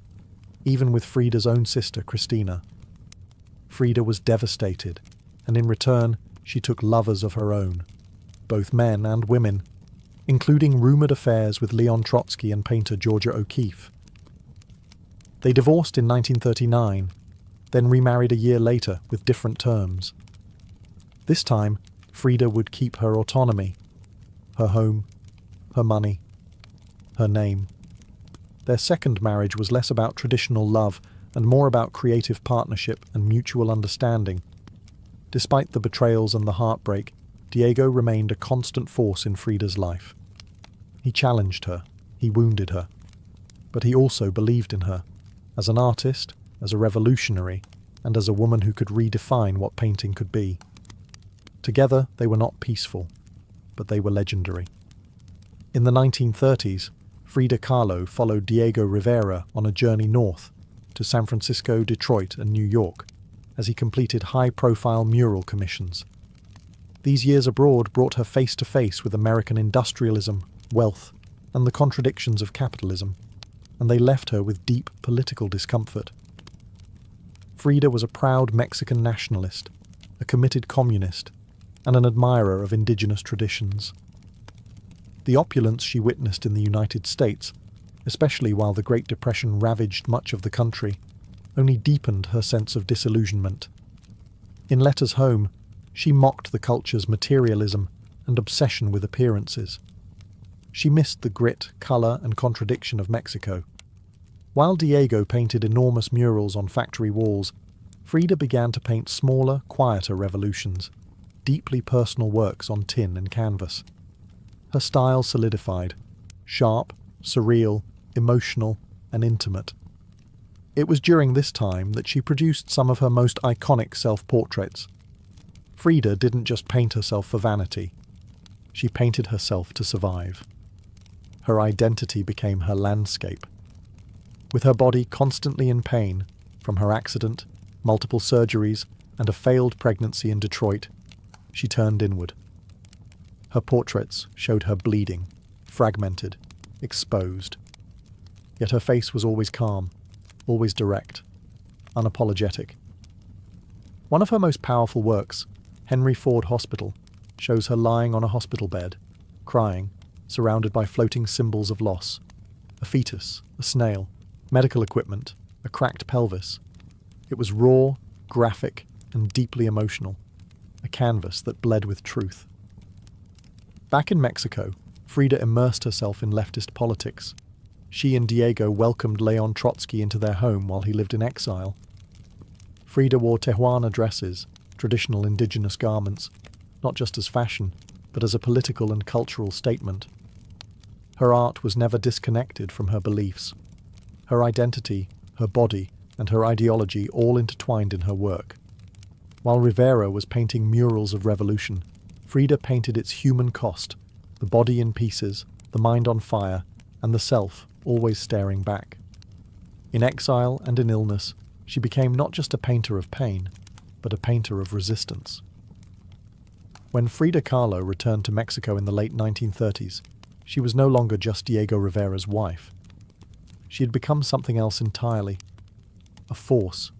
even with Frida's own sister, Cristina. Frida was devastated, and in return, she took lovers of her own, both men and women, including rumoured affairs with Leon Trotsky and painter Georgia O'Keeffe. They divorced in 1939, then remarried a year later with different terms. This time, Frida would keep her autonomy, her home, her money, her name. Their second marriage was less about traditional love and more about creative partnership and mutual understanding. Despite the betrayals and the heartbreak, Diego remained a constant force in Frida's life. He challenged her, he wounded her, But he also believed in her, as an artist, as a revolutionary, and as a woman who could redefine what painting could be. Together, they were not peaceful, but they were legendary. In the 1930s, Frida Kahlo followed Diego Rivera on a journey north to San Francisco, Detroit, and New York as he completed high-profile mural commissions. These years abroad brought her face to face with American industrialism, wealth, and the contradictions of capitalism, and they left her with deep political discomfort. Frida was a proud Mexican nationalist, a committed communist, and an admirer of indigenous traditions. The opulence she witnessed in the United States, especially while the Great Depression ravaged much of the country, only deepened her sense of disillusionment. In letters home, she mocked the culture's materialism and obsession with appearances. She missed the grit, colour, and contradiction of Mexico. While Diego painted enormous murals on factory walls, Frida began to paint smaller, quieter revolutions, deeply personal works on tin and canvas. Her style solidified, sharp, surreal, emotional, and intimate. It was during this time that she produced some of her most iconic self-portraits. Frida didn't just paint herself for vanity. She painted herself to survive. Her identity became her landscape. With her body constantly in pain, from her accident, multiple surgeries, and a failed pregnancy in Detroit, she turned inward. Her portraits showed her bleeding, fragmented, exposed. Yet her face was always calm, always direct, unapologetic. One of her most powerful works, Henry Ford Hospital, shows her lying on a hospital bed, crying, surrounded by floating symbols of loss. A fetus, a snail, medical equipment, a cracked pelvis. It was raw, graphic, and deeply emotional, a canvas that bled with truth. Back in Mexico, Frida immersed herself in leftist politics. She and Diego welcomed Leon Trotsky into their home while he lived in exile. Frida wore Tijuana dresses, traditional indigenous garments, not just as fashion, but as a political and cultural statement. Her art was never disconnected from her beliefs. Her identity, her body, and her ideology all intertwined in her work. While Rivera was painting murals of revolution, Frida painted its human cost, the body in pieces, the mind on fire, and the self always staring back. In exile and in illness, she became not just a painter of pain, but a painter of resistance. When Frida Kahlo returned to Mexico in the late 1930s, she was no longer just Diego Rivera's wife. She had become something else entirely. A force,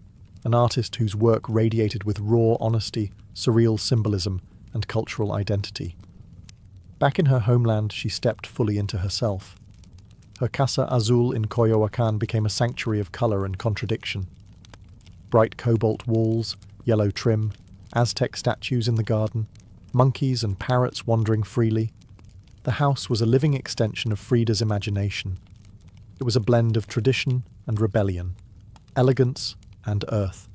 an artist whose work radiated with raw honesty, surreal symbolism, and cultural identity. Back in her homeland, she stepped fully into herself. Her Casa Azul in Coyoacán became a sanctuary of colour and contradiction. Bright cobalt walls, yellow trim, Aztec statues in the garden, monkeys and parrots wandering freely. The house was a living extension of Frida's imagination. It was a blend of tradition and rebellion, elegance and earth.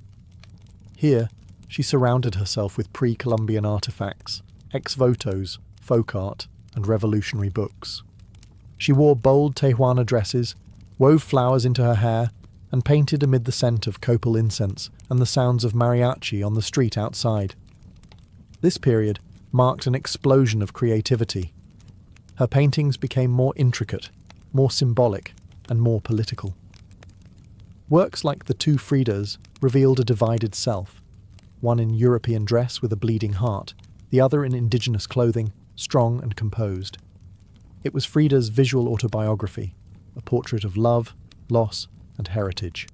Here, she surrounded herself with pre-Columbian artifacts, ex-votos, folk art, and revolutionary books. She wore bold Tijuana dresses, wove flowers into her hair, and painted amid the scent of copal incense and the sounds of mariachi on the street outside. This period marked an explosion of creativity. Her paintings became more intricate, more symbolic, and more political. Works like the two Fridas revealed a divided self, one in European dress with a bleeding heart, the other in indigenous clothing, strong and composed. It was Frida's visual autobiography, a portrait of love, loss, and heritage.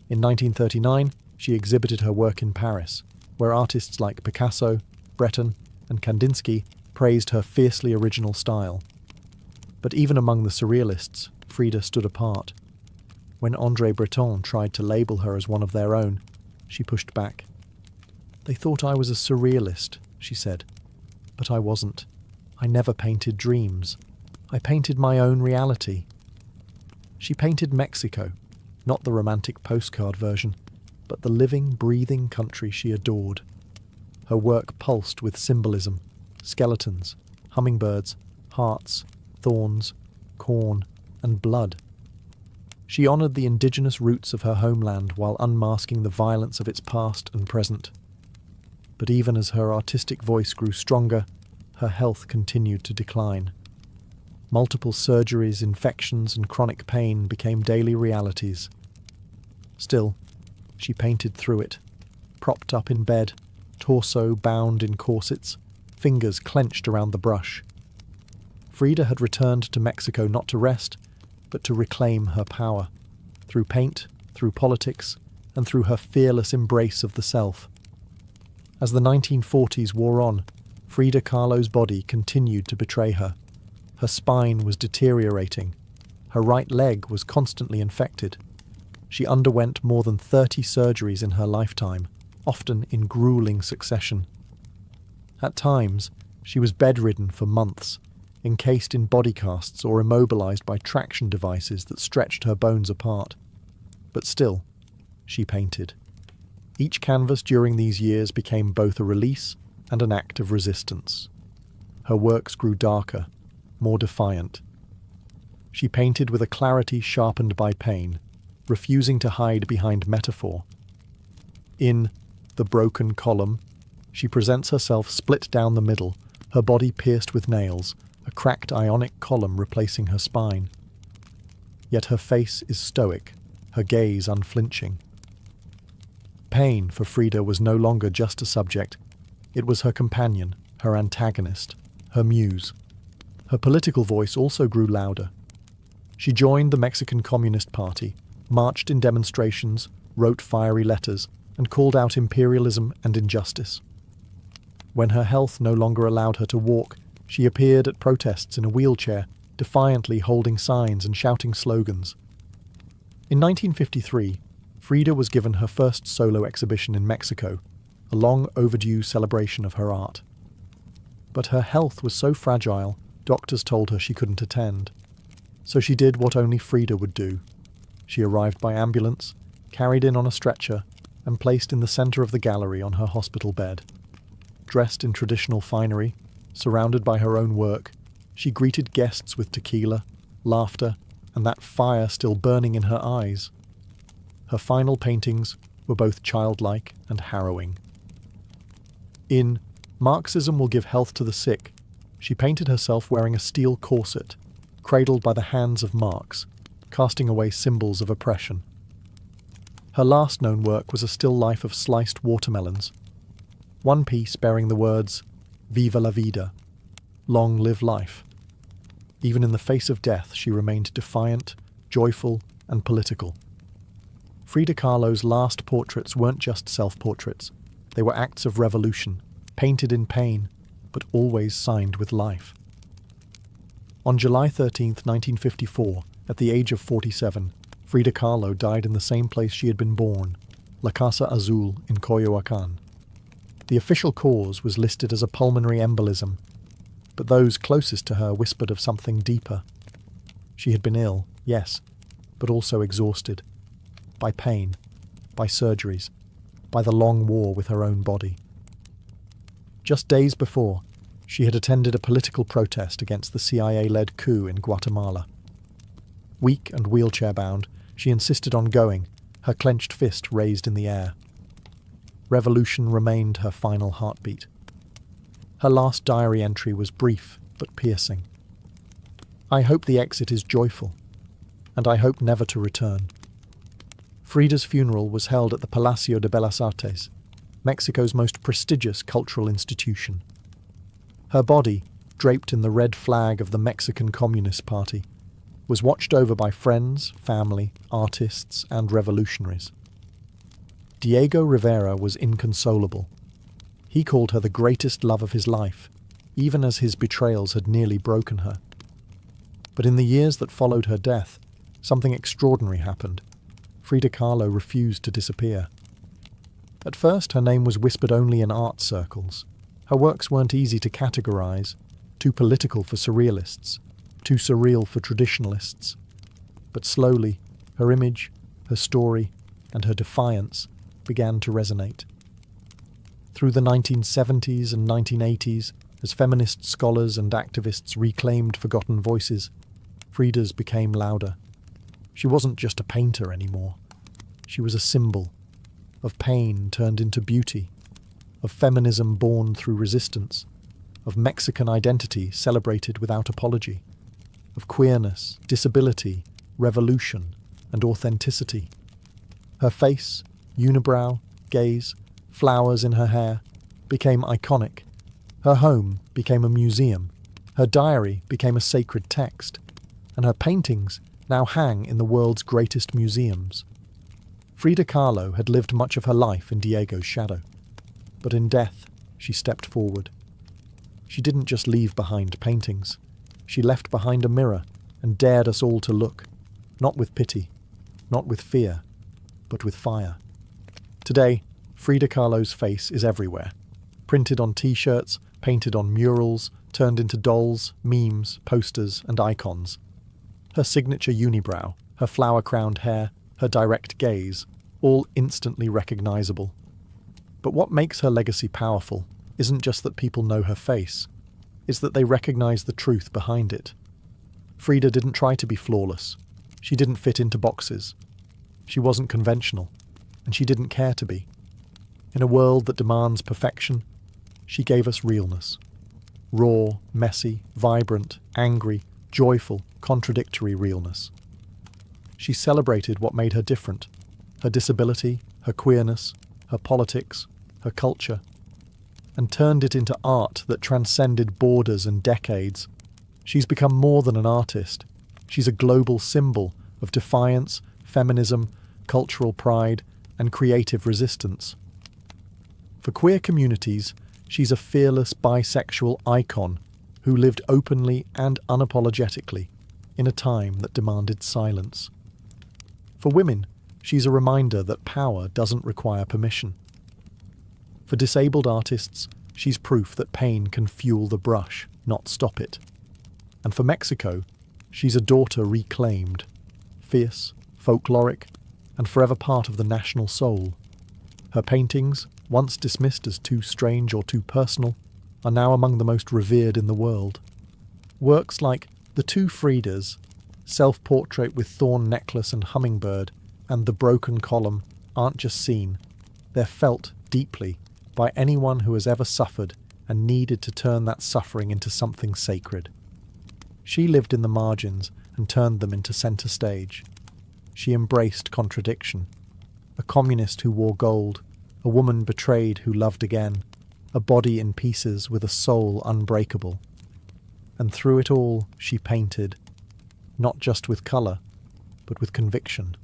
In 1939, she exhibited her work in Paris, where artists like Picasso, Breton, and Kandinsky praised her fiercely original style. But even among the surrealists, Frida stood apart. When André Breton tried to label her as one of their own, she pushed back. "They thought I was a surrealist," she said. "But I wasn't. I never painted dreams. I painted my own reality." She painted Mexico, not the romantic postcard version, but the living, breathing country she adored. Her work pulsed with symbolism, skeletons, hummingbirds, hearts, thorns, corn, and blood. She honored the indigenous roots of her homeland while unmasking the violence of its past and present. But even as her artistic voice grew stronger, her health continued to decline. Multiple surgeries, infections, and chronic pain became daily realities. Still, she painted through it, propped up in bed, torso bound in corsets, fingers clenched around the brush. Frida had returned to Mexico not to rest, but to reclaim her power, through paint, through politics, and through her fearless embrace of the self. As the 1940s wore on, Frida Kahlo's body continued to betray her. Her spine was deteriorating. Her right leg was constantly infected. She underwent more than 30 surgeries in her lifetime, often in grueling succession. At times, she was bedridden for months, encased in body casts or immobilized by traction devices that stretched her bones apart. But still, she painted. Each canvas during these years became both a release and an act of resistance. Her works grew darker, more defiant. She painted with a clarity sharpened by pain, refusing to hide behind metaphor. In The Broken Column, she presents herself split down the middle, her body pierced with nails, a cracked ionic column replacing her spine. Yet her face is stoic, her gaze unflinching. Pain for Frida was no longer just a subject. It was her companion, her antagonist, her muse. Her political voice also grew louder. She joined the Mexican Communist Party, marched in demonstrations, wrote fiery letters, and called out imperialism and injustice. When her health no longer allowed her to walk, she appeared at protests in a wheelchair, defiantly holding signs and shouting slogans. In 1953, Frida was given her first solo exhibition in Mexico, a long overdue celebration of her art. But her health was so fragile, doctors told her she couldn't attend. So she did what only Frida would do. She arrived by ambulance, carried in on a stretcher, and placed in the center of the gallery on her hospital bed. Dressed in traditional finery, surrounded by her own work, she greeted guests with tequila, laughter, and that fire still burning in her eyes. Her final paintings were both childlike and harrowing. In Marxism Will Give Health to the Sick, she painted herself wearing a steel corset, cradled by the hands of Marx, casting away symbols of oppression. Her last known work was a still life of sliced watermelons, one piece bearing the words, "Viva la vida," long live life. Even in the face of death, she remained defiant, joyful, and political. Frida Kahlo's last portraits weren't just self-portraits. They were acts of revolution, painted in pain, but always signed with life. On July 13, 1954, at the age of 47, Frida Kahlo died in the same place she had been born, La Casa Azul in Coyoacán. The official cause was listed as a pulmonary embolism, but those closest to her whispered of something deeper. She had been ill, yes, but also exhausted. By pain, by surgeries, by the long war with her own body. Just days before, she had attended a political protest against the CIA-led coup in Guatemala. Weak and wheelchair-bound, she insisted on going, her clenched fist raised in the air. Revolution remained her final heartbeat. Her last diary entry was brief but piercing. "I hope the exit is joyful, and I hope never to return." Frida's funeral was held at the Palacio de Bellas Artes, Mexico's most prestigious cultural institution. Her body, draped in the red flag of the Mexican Communist Party, was watched over by friends, family, artists, and revolutionaries. Diego Rivera was inconsolable. He called her the greatest love of his life, even as his betrayals had nearly broken her. But in the years that followed her death, something extraordinary happened. Frida Kahlo refused to disappear. At first, her name was whispered only in art circles. Her works weren't easy to categorize, too political for surrealists, too surreal for traditionalists. But slowly, her image, her story, and her defiance began to resonate. Through the 1970s and 1980s, as feminist scholars and activists reclaimed forgotten voices, Frida's became louder. She wasn't just a painter anymore. She was a symbol of pain turned into beauty, of feminism born through resistance, of Mexican identity celebrated without apology, of queerness, disability, revolution, and authenticity. Her face, unibrow, gaze, flowers in her hair, became iconic. Her home became a museum. Her diary became a sacred text. And her paintings now hang in the world's greatest museums. Frida Kahlo had lived much of her life in Diego's shadow. But in death, she stepped forward. She didn't just leave behind paintings. She left behind a mirror and dared us all to look, not with pity, not with fear, but with fire. Today, Frida Kahlo's face is everywhere. Printed on t-shirts, painted on murals, turned into dolls, memes, posters, and icons. Her signature unibrow, her flower-crowned hair, her direct gaze, all instantly recognizable. But what makes her legacy powerful isn't just that people know her face, it's that they recognize the truth behind it. Frida didn't try to be flawless. She didn't fit into boxes. She wasn't conventional, and she didn't care to be. In a world that demands perfection, she gave us realness. Raw, messy, vibrant, angry, joyful, contradictory realness. She celebrated what made her different: her disability, her queerness, her politics, her culture, and turned it into art that transcended borders and decades. She's become more than an artist. She's a global symbol of defiance, feminism, cultural pride, and creative resistance. For queer communities, she's a fearless bisexual icon who lived openly and unapologetically in a time that demanded silence. For women, she's a reminder that power doesn't require permission. For disabled artists, she's proof that pain can fuel the brush, not stop it. And for Mexico, she's a daughter reclaimed, fierce, folkloric, and forever part of the national soul. Her paintings, once dismissed as too strange or too personal, are now among the most revered in the world. Works like The Two Fridas, Self-Portrait with Thorn Necklace and Hummingbird, and The Broken Column aren't just seen, they're felt deeply by anyone who has ever suffered and needed to turn that suffering into something sacred. She lived in the margins and turned them into centre stage. She embraced contradiction. A communist who wore gold, a woman betrayed who loved again, a body in pieces with a soul unbreakable. And through it all, she painted, not just with colour, but with conviction.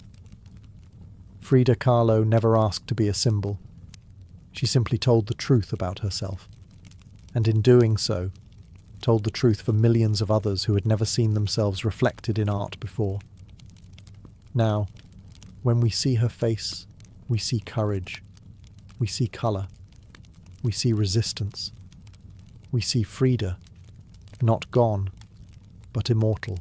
Frida Kahlo never asked to be a symbol. She simply told the truth about herself, and in doing so, told the truth for millions of others who had never seen themselves reflected in art before. Now, when we see her face, we see courage, we see colour, we see resistance, we see Frida, not gone, but immortal.